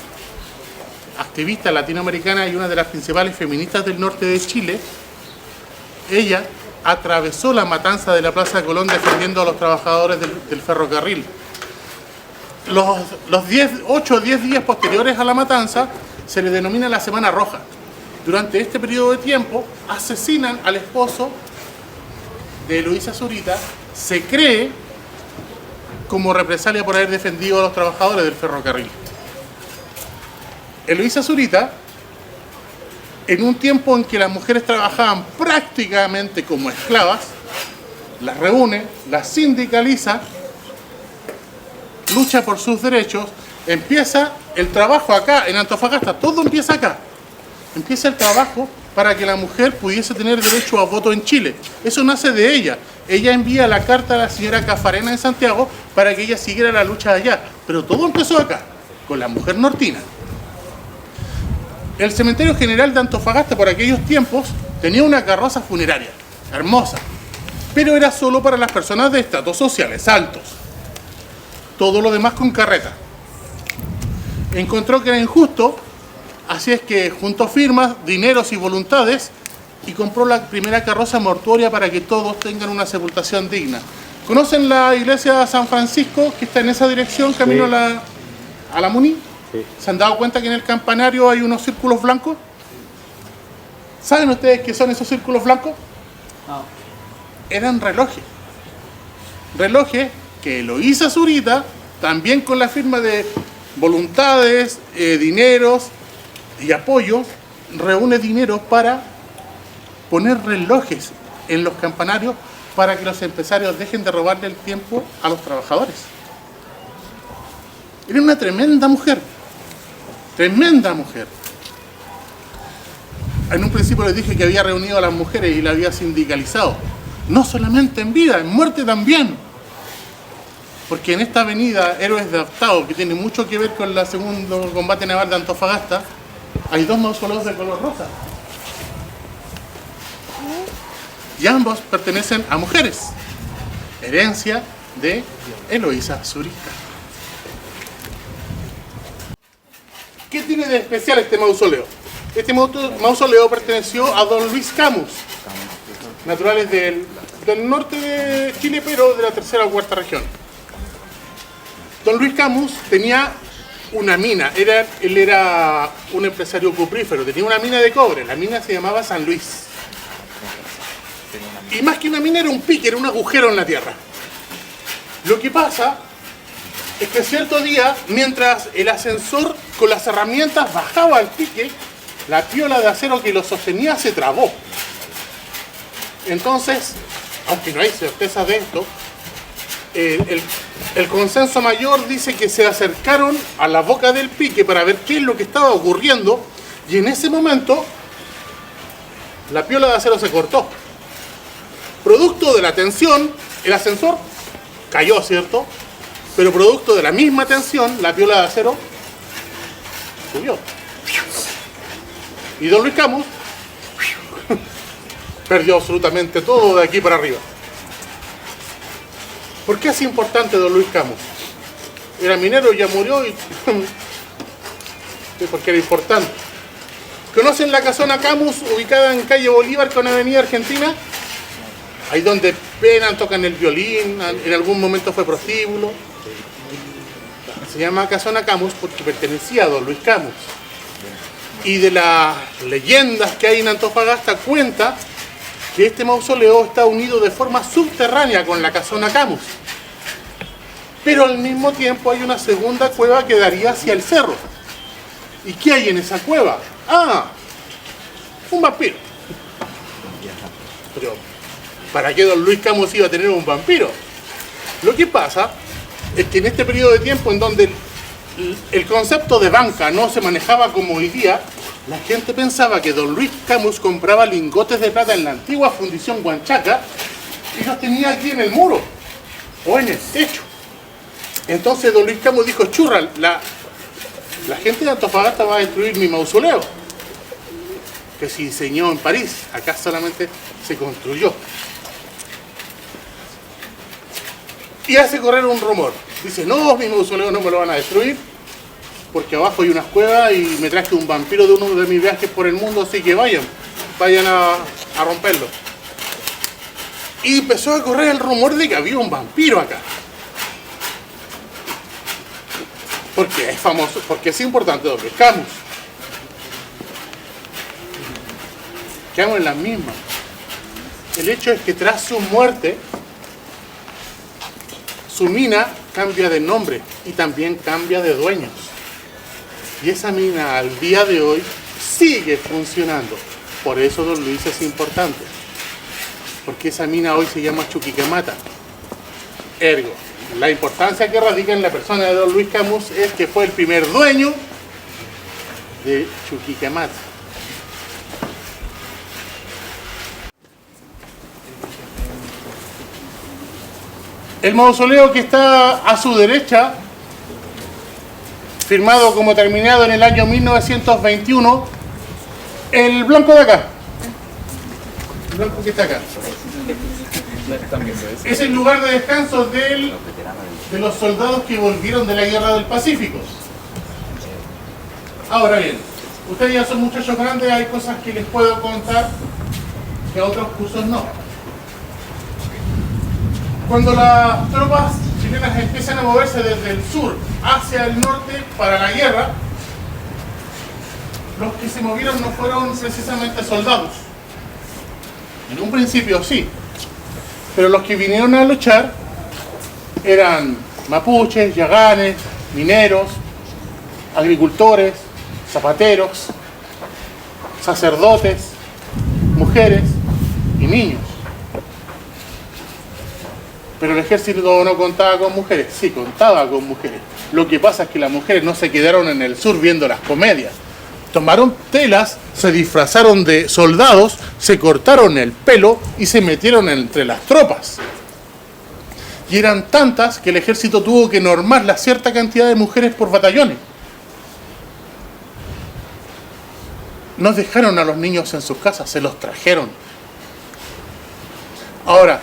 activista latinoamericana y una de las principales feministas del norte de Chile. Ella atravesó la matanza de la Plaza de Colón defendiendo a los trabajadores del ferrocarril. Los 8 o 10 días posteriores a la matanza se le denomina la Semana Roja. Durante este periodo de tiempo asesinan al esposo de Eloísa Zurita, se cree como represalia por haber defendido a los trabajadores del ferrocarril. Eloísa Zurita, en un tiempo en que las mujeres trabajaban prácticamente como esclavas, las reúne, las sindicaliza, lucha por sus derechos, empieza el trabajo acá, en Antofagasta, todo empieza acá. Empieza el trabajo para que la mujer pudiese tener derecho a voto en Chile. Eso nace de ella. Ella envía la carta a la señora Cafarena en Santiago para que ella siguiera la lucha allá. Pero todo empezó acá, con la mujer nortina. El cementerio general de Antofagasta por aquellos tiempos tenía una carroza funeraria, hermosa, pero era solo para las personas de estratos sociales altos. Todo lo demás con carreta. Encontró que era injusto, así es que juntó firmas, dineros y voluntades y compró la primera carroza mortuoria para que todos tengan una sepultación digna. ¿Conocen la iglesia de San Francisco que está en esa dirección, camino a la Muni? Sí. ¿Se han dado cuenta que en el campanario hay unos círculos blancos? ¿Saben ustedes qué son esos círculos blancos? No. Eran relojes. Relojes que Eloísa Zurita, también con la firma de voluntades, dineros y apoyos, reúne dinero para poner relojes en los campanarios para que los empresarios dejen de robarle el tiempo a los trabajadores. Era una tremenda mujer. Tremenda mujer. En un principio les dije que había reunido a las mujeres y la había sindicalizado. No solamente en vida, en muerte también. Porque en esta avenida Héroes de Hurtado, que tiene mucho que ver con el segundo combate naval de Antofagasta, hay dos mausoleos de color rosa. Y ambos pertenecen a mujeres. Herencia de Eloísa Zurita. ¿Qué tiene de especial este mausoleo? Este mausoleo perteneció a don Luis Camus, naturales del norte de Chile, pero de la tercera o cuarta región. Don Luis Camus tenía una mina, él era un empresario cuprífero, tenía una mina de cobre, la mina se llamaba San Luis. Y más que una mina era un pique, era un agujero en la tierra. Lo que pasa es que cierto día, mientras el ascensor con las herramientas bajaba al pique, la piola de acero que lo sostenía se trabó. Entonces, aunque no hay certeza de esto, el consenso mayor dice que se acercaron a la boca del pique para ver qué es lo que estaba ocurriendo, y en ese momento la piola de acero se cortó. Producto de la tensión, el ascensor cayó, ¿cierto? Pero producto de la misma tensión, la piola de acero subió. Y don Luis Camus perdió absolutamente todo de aquí para arriba. ¿Por qué es importante don Luis Camus? Era minero, ya murió y porque era importante. ¿Conocen la casona Camus, ubicada en calle Bolívar con avenida Argentina? Ahí donde penan, tocan el violín, en algún momento fue prostíbulo. Se llama casona Camus porque pertenecía a don Luis Camus. Y de las leyendas que hay en Antofagasta cuenta que este mausoleo está unido de forma subterránea con la casona Camus. Pero al mismo tiempo hay una segunda cueva que daría hacia el cerro. ¿Y qué hay en esa cueva? ¡Ah! Un vampiro. Pero, ¿para qué don Luis Camus iba a tener un vampiro? Lo que pasa es que en este periodo de tiempo en donde el concepto de banca no se manejaba como hoy día, la gente pensaba que don Luis Camus compraba lingotes de plata en la antigua fundición Huanchaca y los tenía aquí en el muro o en el techo. Entonces don Luis Camus dijo, churra, la gente de Antofagasta va a destruir mi mausoleo, que se diseñó en París, acá solamente se construyó. Y hace correr un rumor. Dice, no, mi mausoleo no me lo van a destruir, porque abajo hay unas cuevas y me traje un vampiro de uno de mis viajes por el mundo, así que vayan a romperlo. Y empezó a correr el rumor de que había un vampiro acá. Porque es famoso, porque es importante, don Luis Camus. Quedamos en las mismas. El hecho es que tras su muerte, su mina cambia de nombre y también cambia de dueños. Y esa mina al día de hoy sigue funcionando. Por eso don Luis es importante. Porque esa mina hoy se llama Chuquicamata. Ergo, la importancia que radica en la persona de don Luis Camus es que fue el primer dueño de Chuquicamata. El mausoleo que está a su derecha, firmado como terminado en el año 1921, el blanco de acá, el blanco que está acá, es el lugar de descanso de los soldados que volvieron de la Guerra del Pacífico. Ahora bien, ustedes ya son muchachos grandes, hay cosas que les puedo contar que a otros cursos no. Cuando las tropas chilenas empiezan a moverse desde el sur hacia el norte para la guerra, los que se movieron no fueron precisamente soldados. En un principio sí, pero los que vinieron a luchar eran mapuches, yaganes, mineros, agricultores, zapateros, sacerdotes, mujeres y niños. Pero el ejército no contaba con mujeres, sí contaba con mujeres. Lo que pasa es que las mujeres no se quedaron en el sur viendo las comedias. Tomaron telas, se disfrazaron de soldados, se cortaron el pelo y se metieron entre las tropas. Y eran tantas que el ejército tuvo que normar la cierta cantidad de mujeres por batallones. No dejaron a los niños en sus casas, se los trajeron. Ahora,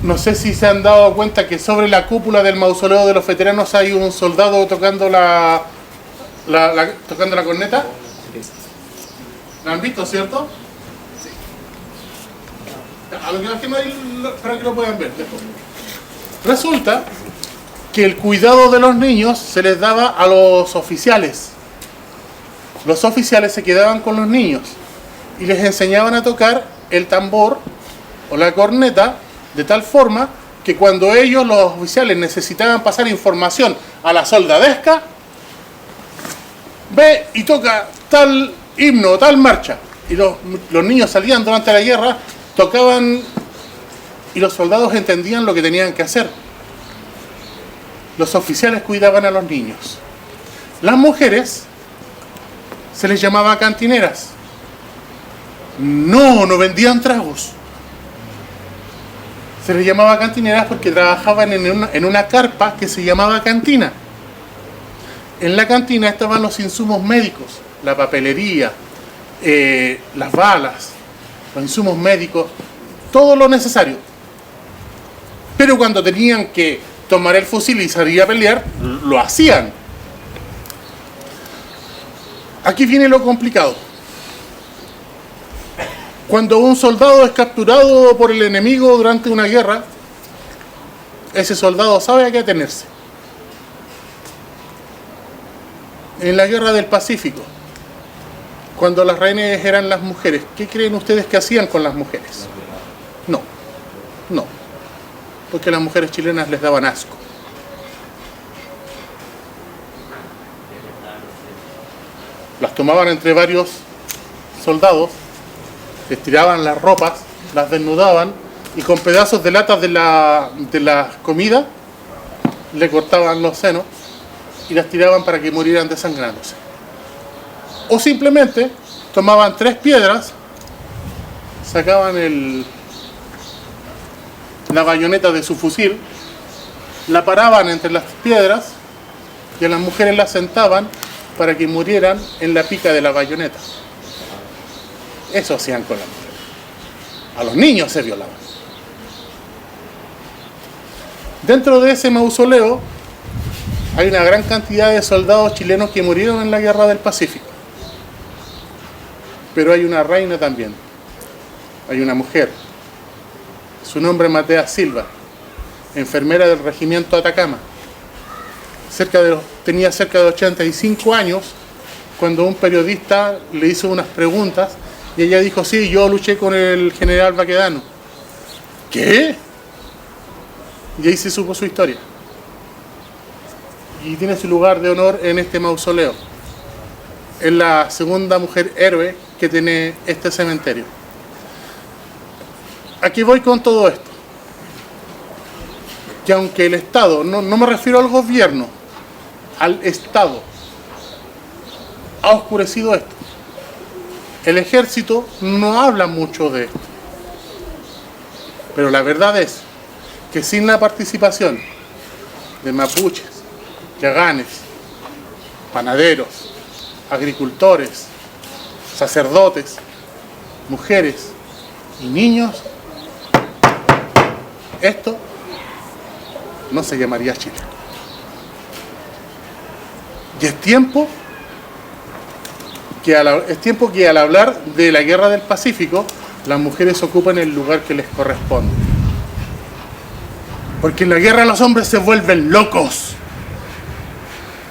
no sé si se han dado cuenta que sobre la cúpula del mausoleo de los veteranos hay un soldado tocando tocando la corneta. ¿La han visto, cierto? Sí. A lo que imagino ahí, para que lo puedan ver después. Resulta que el cuidado de los niños se les daba a los oficiales. Los oficiales se quedaban con los niños y les enseñaban a tocar el tambor o la corneta de tal forma que cuando ellos, los oficiales, necesitaban pasar información a la soldadesca, ve y toca tal himno, tal marcha. Y los niños salían durante la guerra, tocaban y los soldados entendían lo que tenían que hacer. Los oficiales cuidaban a los niños. Las mujeres se les llamaba cantineras. No vendían tragos. Se les llamaba cantineras porque trabajaban en una carpa que se llamaba cantina. En la cantina estaban los insumos médicos, la papelería, las balas, los insumos médicos, todo lo necesario. Pero cuando tenían que tomar el fusil y salir a pelear, lo hacían. Aquí viene lo complicado. Cuando un soldado es capturado por el enemigo durante una guerra, ese soldado sabe a qué atenerse. En la Guerra del Pacífico, cuando las rehenes eran las mujeres, ¿qué creen ustedes que hacían con las mujeres? No, no, porque las mujeres chilenas les daban asco. Las tomaban entre varios soldados, les tiraban las ropas, las desnudaban y con pedazos de latas de la comida le cortaban los senos y las tiraban para que murieran desangrándose. O simplemente tomaban 3 piedras, sacaban la bayoneta de su fusil, la paraban entre las piedras y a las mujeres las sentaban para que murieran en la pica de la bayoneta. Eso hacían con las mujeres. A los niños se violaban. Dentro de ese mausoleo hay una gran cantidad de soldados chilenos que murieron en la Guerra del Pacífico. Pero hay una reina también. Hay una mujer. Su nombre es Matea Silva, enfermera del regimiento Atacama. Tenía cerca de 85 años cuando un periodista le hizo unas preguntas y ella dijo: sí, yo luché con el general Baquedano. ¿Qué? Y ahí se supo su historia. Y tiene su lugar de honor en este mausoleo. Es la segunda mujer héroe que tiene este cementerio. Aquí voy con todo esto. Que aunque el Estado, no me refiero al gobierno, al Estado, ha oscurecido esto. El ejército no habla mucho de esto. Pero la verdad es que sin la participación de mapuches, yaganes, panaderos, agricultores, sacerdotes, mujeres y niños, esto no se llamaría Chile. Y es tiempo que al hablar de la Guerra del Pacífico, las mujeres ocupen el lugar que les corresponde. Porque en la guerra los hombres se vuelven locos.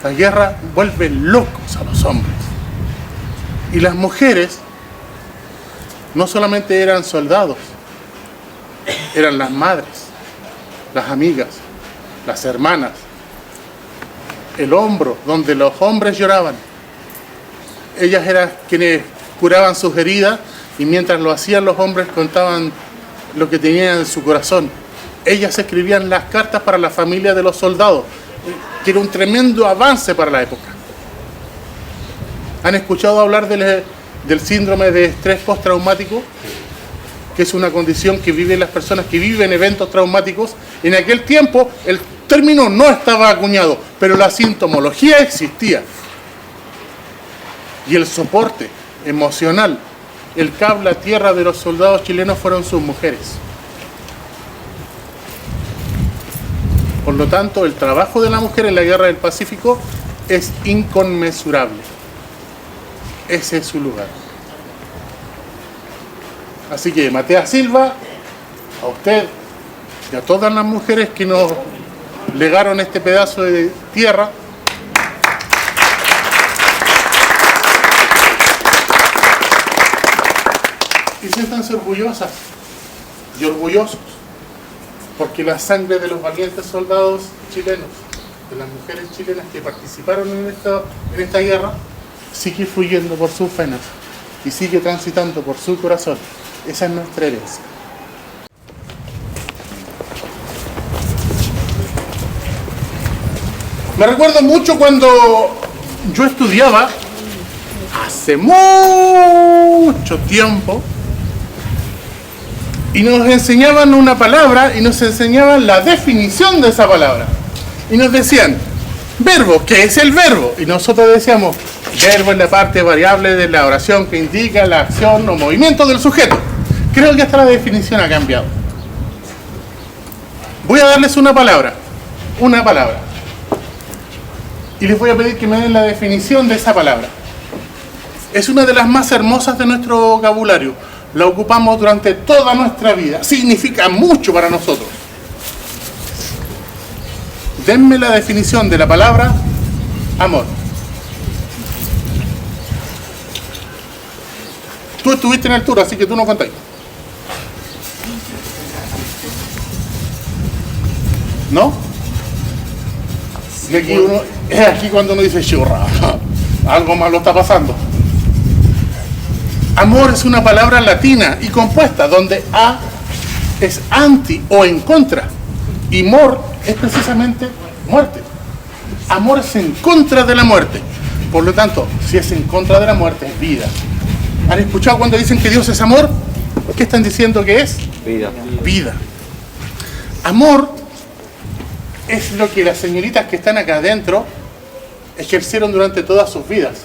La guerra vuelve locos a los hombres. Y las mujeres no solamente eran soldados, eran las madres, las amigas, las hermanas, el hombro donde los hombres lloraban. Ellas eran quienes curaban sus heridas y mientras lo hacían los hombres contaban lo que tenían en su corazón. Ellas escribían las cartas para la familia de los soldados, que era un tremendo avance para la época. ¿Han escuchado hablar del síndrome de estrés postraumático? Que es una condición que viven las personas que viven eventos traumáticos. En aquel tiempo el término no estaba acuñado, pero la sintomología existía. Y el soporte emocional, el cable a tierra de los soldados chilenos fueron sus mujeres. Por lo tanto, el trabajo de la mujer en la Guerra del Pacífico es inconmensurable. Ese es su lugar. Así que, Matea Silva, a usted y a todas las mujeres que nos legaron este pedazo de tierra, y siéntanse orgullosas y orgullosos, porque la sangre de los valientes soldados chilenos, de las mujeres chilenas que participaron en esta guerra, sigue fluyendo por sus venas y sigue transitando por su corazón. Esa es nuestra herencia. Me recuerdo mucho cuando yo estudiaba, hace mucho tiempo, y nos enseñaban una palabra y nos enseñaban la definición de esa palabra. Y nos decían, verbo, ¿qué es el verbo? Y nosotros decíamos, verbo es la parte variable de la oración que indica la acción o movimiento del sujeto. Creo que hasta la definición ha cambiado. Voy a darles una palabra. Y les voy a pedir que me den la definición de esa palabra. Es una de las más hermosas de nuestro vocabulario. La ocupamos durante toda nuestra vida. Significa mucho para nosotros. Denme la definición de la palabra amor. Tú estuviste en el tour, así que tú no contáis. ¿No? Y aquí uno, es aquí cuando uno dice churra, algo malo está pasando. Amor es una palabra latina y compuesta, donde a es anti o en contra, y mor es precisamente muerte. Amor es en contra de la muerte. Por lo tanto, si es en contra de la muerte, es vida. ¿Han escuchado cuando dicen que Dios es amor? ¿Qué están diciendo que es? Vida. Vida. Amor es lo que las señoritas que están acá adentro ejercieron durante todas sus vidas.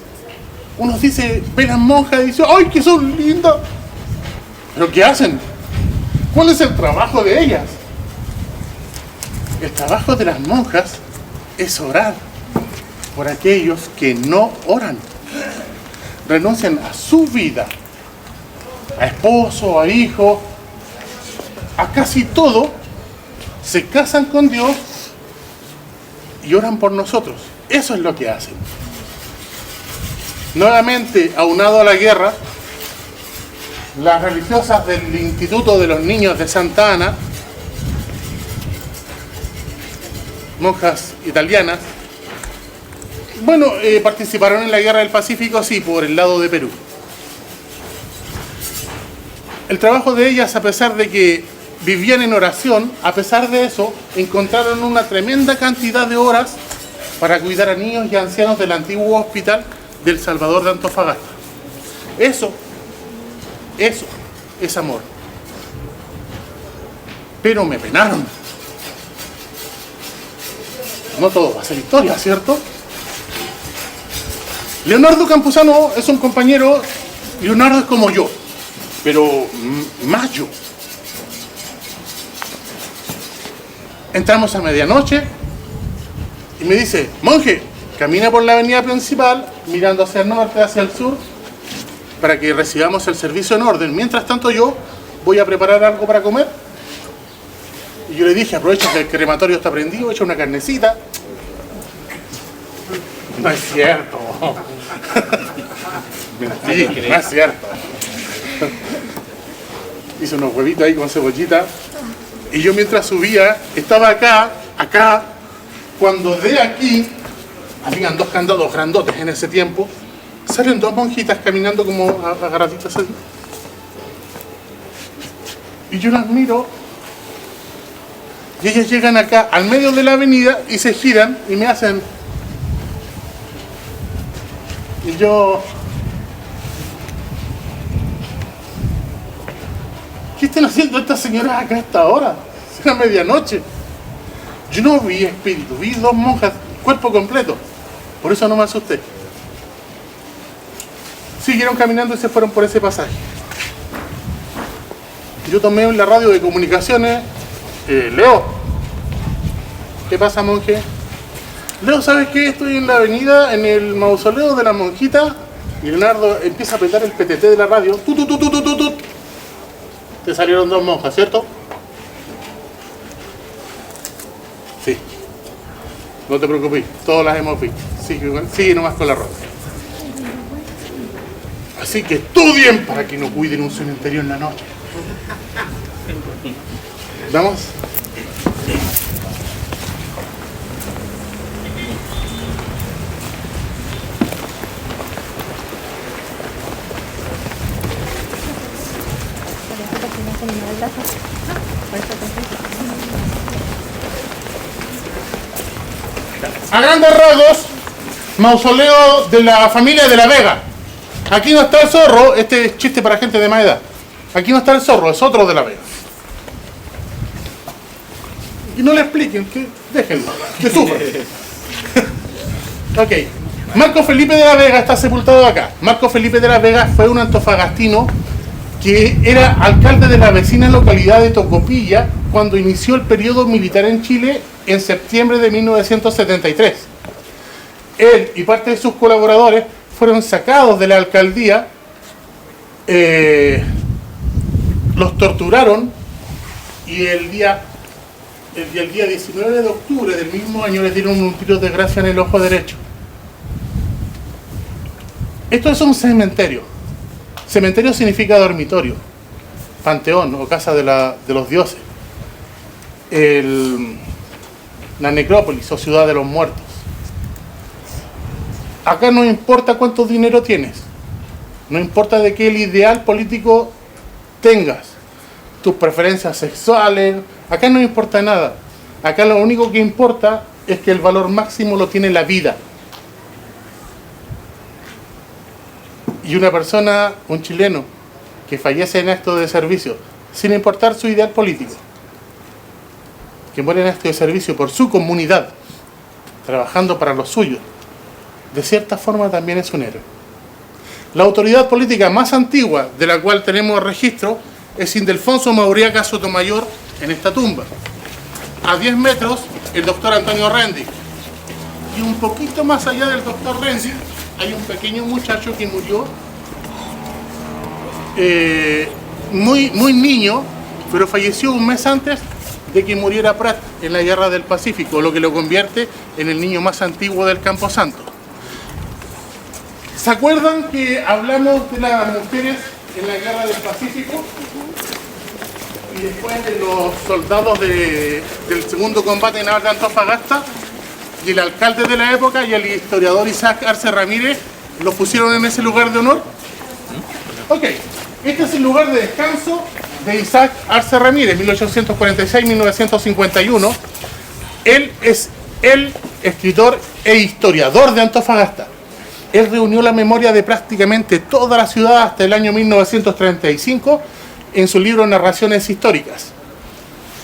Uno dice, ve las monjas y dice, ¡ay, que son lindas! ¿Pero qué hacen? ¿Cuál es el trabajo de ellas? El trabajo de las monjas es orar por aquellos que no oran. Renuncian a su vida, a esposo, a hijo, a casi todo, se casan con Dios y oran por nosotros. Eso es lo que hacen. Nuevamente, aunado a la guerra, las religiosas del Instituto de los Niños de Santa Ana, monjas italianas, bueno, participaron en la Guerra del Pacífico, sí, por el lado de Perú. El trabajo de ellas, a pesar de que vivían en oración, a pesar de eso, encontraron una tremenda cantidad de horas para cuidar a niños y ancianos del antiguo hospital del Salvador de Antofagasta. Eso es amor. Pero me penaron. No todo va a ser historia, ¿cierto? Leonardo Campuzano es un compañero. Leonardo es como yo, pero más yo. Entramos a medianoche y me dice, monje, camina por la avenida principal, mirando hacia el norte, hacia el sur, para que recibamos el servicio en orden. Mientras tanto yo voy a preparar algo para comer. Y yo le dije, aprovecha que el crematorio está prendido, echa una carnecita. No es cierto. Mentira, no es cierto. Hice unos huevitos ahí con cebollita. Y yo mientras subía, estaba acá, cuando de aquí, habían dos candados grandotes en ese tiempo, salen dos monjitas caminando como agarraditas así. Y yo las miro, y ellas llegan acá, al medio de la avenida, y se giran, y me hacen... Y yo... ¿Qué están haciendo estas señoras acá a esta hora? Es la medianoche. Yo no vi espíritu, vi dos monjas, cuerpo completo. Por eso no me asusté. Siguieron caminando y se fueron por ese pasaje. Yo tomé la radio de comunicaciones. Leo, ¿qué pasa, monje? Leo, ¿sabes qué? Estoy en la avenida, en el mausoleo de la monjita. Y Leonardo empieza a apretar el PTT de la radio. ¡Tut! Te salieron dos monjas, ¿cierto? Sí. No te preocupes, todas las hemos visto. Sigue nomás con la ropa. Así que estudien para que no cuiden un cementerio en la noche. ¿Vamos? A grandes rasgos, mausoleo de la familia de la Vega. Aquí no está el zorro, este es chiste para gente de más edad. Aquí no está el zorro, es otro de la Vega. Y no le expliquen, que déjenlo, que sufra. Ok, Marco Felipe de la Vega está sepultado acá. Marco Felipe de la Vega fue un antofagastino que era alcalde de la vecina localidad de Tocopilla cuando inició el periodo militar en Chile en septiembre de 1973. Él y parte de sus colaboradores fueron sacados de la alcaldía, los torturaron y el día 19 de octubre del mismo año les dieron un tiro de gracia en el ojo derecho. Esto es un cementerio. Cementerio significa dormitorio, panteón o casa de los dioses. La necrópolis o ciudad de los muertos. Acá no importa cuánto dinero tienes, no importa de qué el ideal político tengas, tus preferencias sexuales, acá no importa nada. Acá lo único que importa es que el valor máximo lo tiene la vida. Y una persona, un chileno, que fallece en acto de servicio, sin importar su ideal político, que muere en acto de servicio por su comunidad, trabajando para los suyos, de cierta forma también es un héroe. La autoridad política más antigua de la cual tenemos registro es Ildefonso Mauriaga Sotomayor en esta tumba. A 10 metros, el doctor Antonio Rendig. Y un poquito más allá del doctor Rendig, hay un pequeño muchacho que murió muy niño, pero falleció un mes antes de que muriera Prat en la Guerra del Pacífico, lo que lo convierte en el niño más antiguo del Camposanto. ¿Se acuerdan que hablamos de las mujeres en la Guerra del Pacífico? Y después de los soldados del segundo combate naval de Antofagasta, y el alcalde de la época y el historiador Isaac Arce Ramírez los pusieron en ese lugar de honor. Ok, este es el lugar de descanso de Isaac Arce Ramírez, 1846-1951. Él es el escritor e historiador de Antofagasta. Él reunió la memoria de prácticamente toda la ciudad hasta el año 1935 en su libro Narraciones Históricas.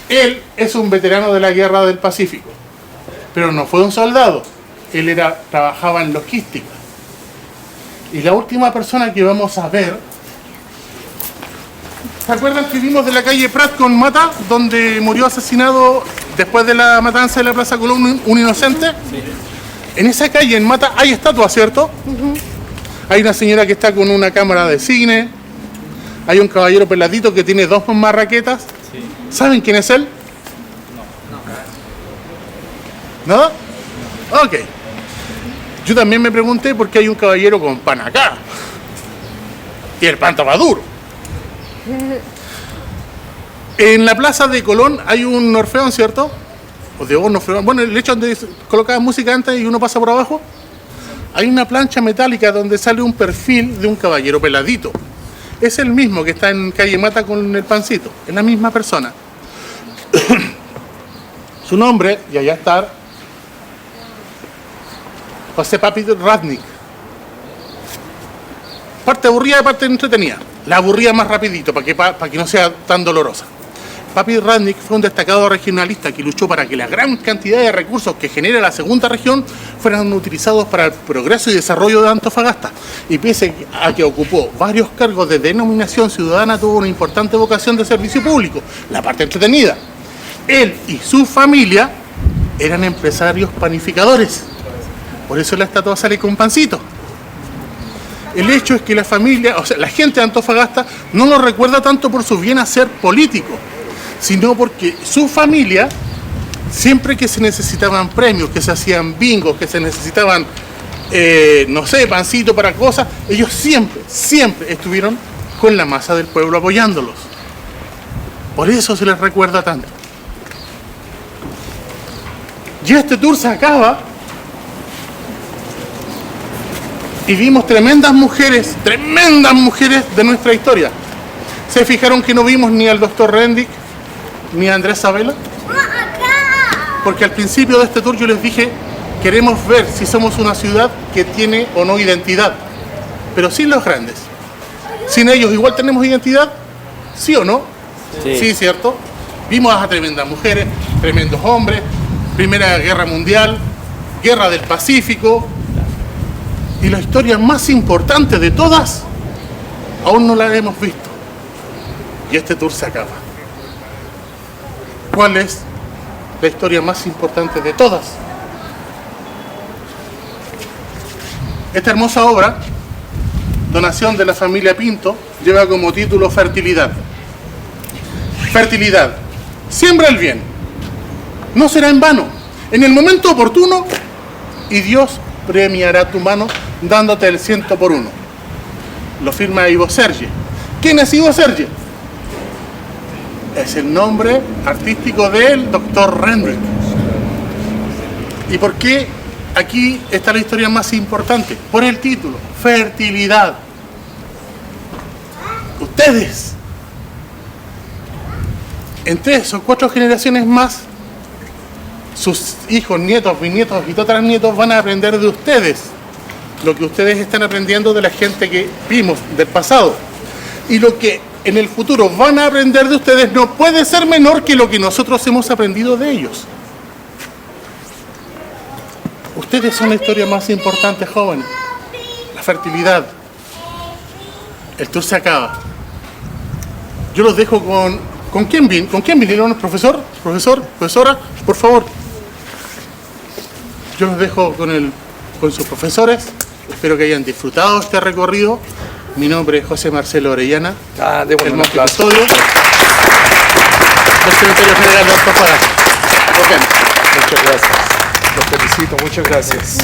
Él es un veterano de la Guerra del Pacífico, pero no fue un soldado, él trabajaba en logística. Y la última persona que vamos a ver, ¿se acuerdan que vimos de la calle Prat con Mata, donde murió asesinado después de la matanza de la Plaza Colón un inocente? Sí. En esa calle, en Mata, hay estatuas, ¿cierto? Hay una señora que está con una cámara de cine, hay un caballero peladito que tiene 2 marraquetas. Sí. ¿Saben quién es él? No. ¿No? Ok. Yo también me pregunté por qué hay un caballero con pan acá. Y el pan estaba duro. En la plaza de Colón hay un orfeón, ¿cierto? O de un orfeón. Bueno, el hecho donde colocaban música antes y uno pasa por abajo. Hay una plancha metálica donde sale un perfil de un caballero peladito. Es el mismo que está en calle Mata con el pancito. Es la misma persona. Su nombre, y allá está, José Papi Radnik. Parte aburrida y parte entretenida. La aburrida más rapidito, para que no sea tan dolorosa. Papi Radnik fue un destacado regionalista que luchó para que la gran cantidad de recursos que genera la segunda región fueran utilizados para el progreso y desarrollo de Antofagasta. Y pese a que ocupó varios cargos de denominación ciudadana, tuvo una importante vocación de servicio público. La parte entretenida. Él y su familia eran empresarios panificadores. Por eso la estatua sale con pancito. El hecho es que la familia, o sea, la gente de Antofagasta no lo recuerda tanto por su bien hacer político, sino porque su familia, siempre que se necesitaban premios, que se hacían bingos, que se necesitaban, no sé, pancito para cosas, ellos siempre estuvieron con la masa del pueblo apoyándolos. Por eso se les recuerda tanto. Y este tour se acaba y vimos tremendas mujeres de nuestra historia. ¿Se fijaron que no vimos ni al doctor Rendig ni a Andrés Sabela? Porque al principio de este tour yo les dije, queremos ver si somos una ciudad que tiene o no identidad, pero sin los grandes. Sin ellos igual tenemos identidad, ¿sí o no? Sí, sí, ¿cierto? Vimos a tremendas mujeres, tremendos hombres, Primera Guerra Mundial, Guerra del Pacífico, y la historia más importante de todas, aún no la hemos visto. Y este tour se acaba. ¿Cuál es la historia más importante de todas? Esta hermosa obra, donación de la familia Pinto, lleva como título Fertilidad. Fertilidad. Siembra el bien. No será en vano. En el momento oportuno, y Dios premiará tu mano dándote el 100 por 1. lo firma Ivo Serge. ¿Quién es Ivo Serge? Es el nombre artístico del Dr. Rendrick. ¿Y por qué aquí está la historia más importante? Por el título, fertilidad. Ustedes, en 3 o 4 generaciones más, sus hijos, nietos, bisnietos y tataranietos van a aprender de ustedes lo que ustedes están aprendiendo de la gente que vimos del pasado. Y lo que en el futuro van a aprender de ustedes no puede ser menor que lo que nosotros hemos aprendido de ellos. Ustedes son la historia más importante, jóvenes. La fertilidad. El tour se acaba. Yo los dejo con... ¿Con quién vinieron? ¿Profesor? ¿Profesor? ¿Profesora? Por favor. Yo los dejo con sus profesores. Espero que hayan disfrutado este recorrido. Mi nombre es José Marcelo Orellana, el monje custodio del Cementerio General de Antofagasta. Nos vemos. Muchas gracias. Los felicito, muchas gracias.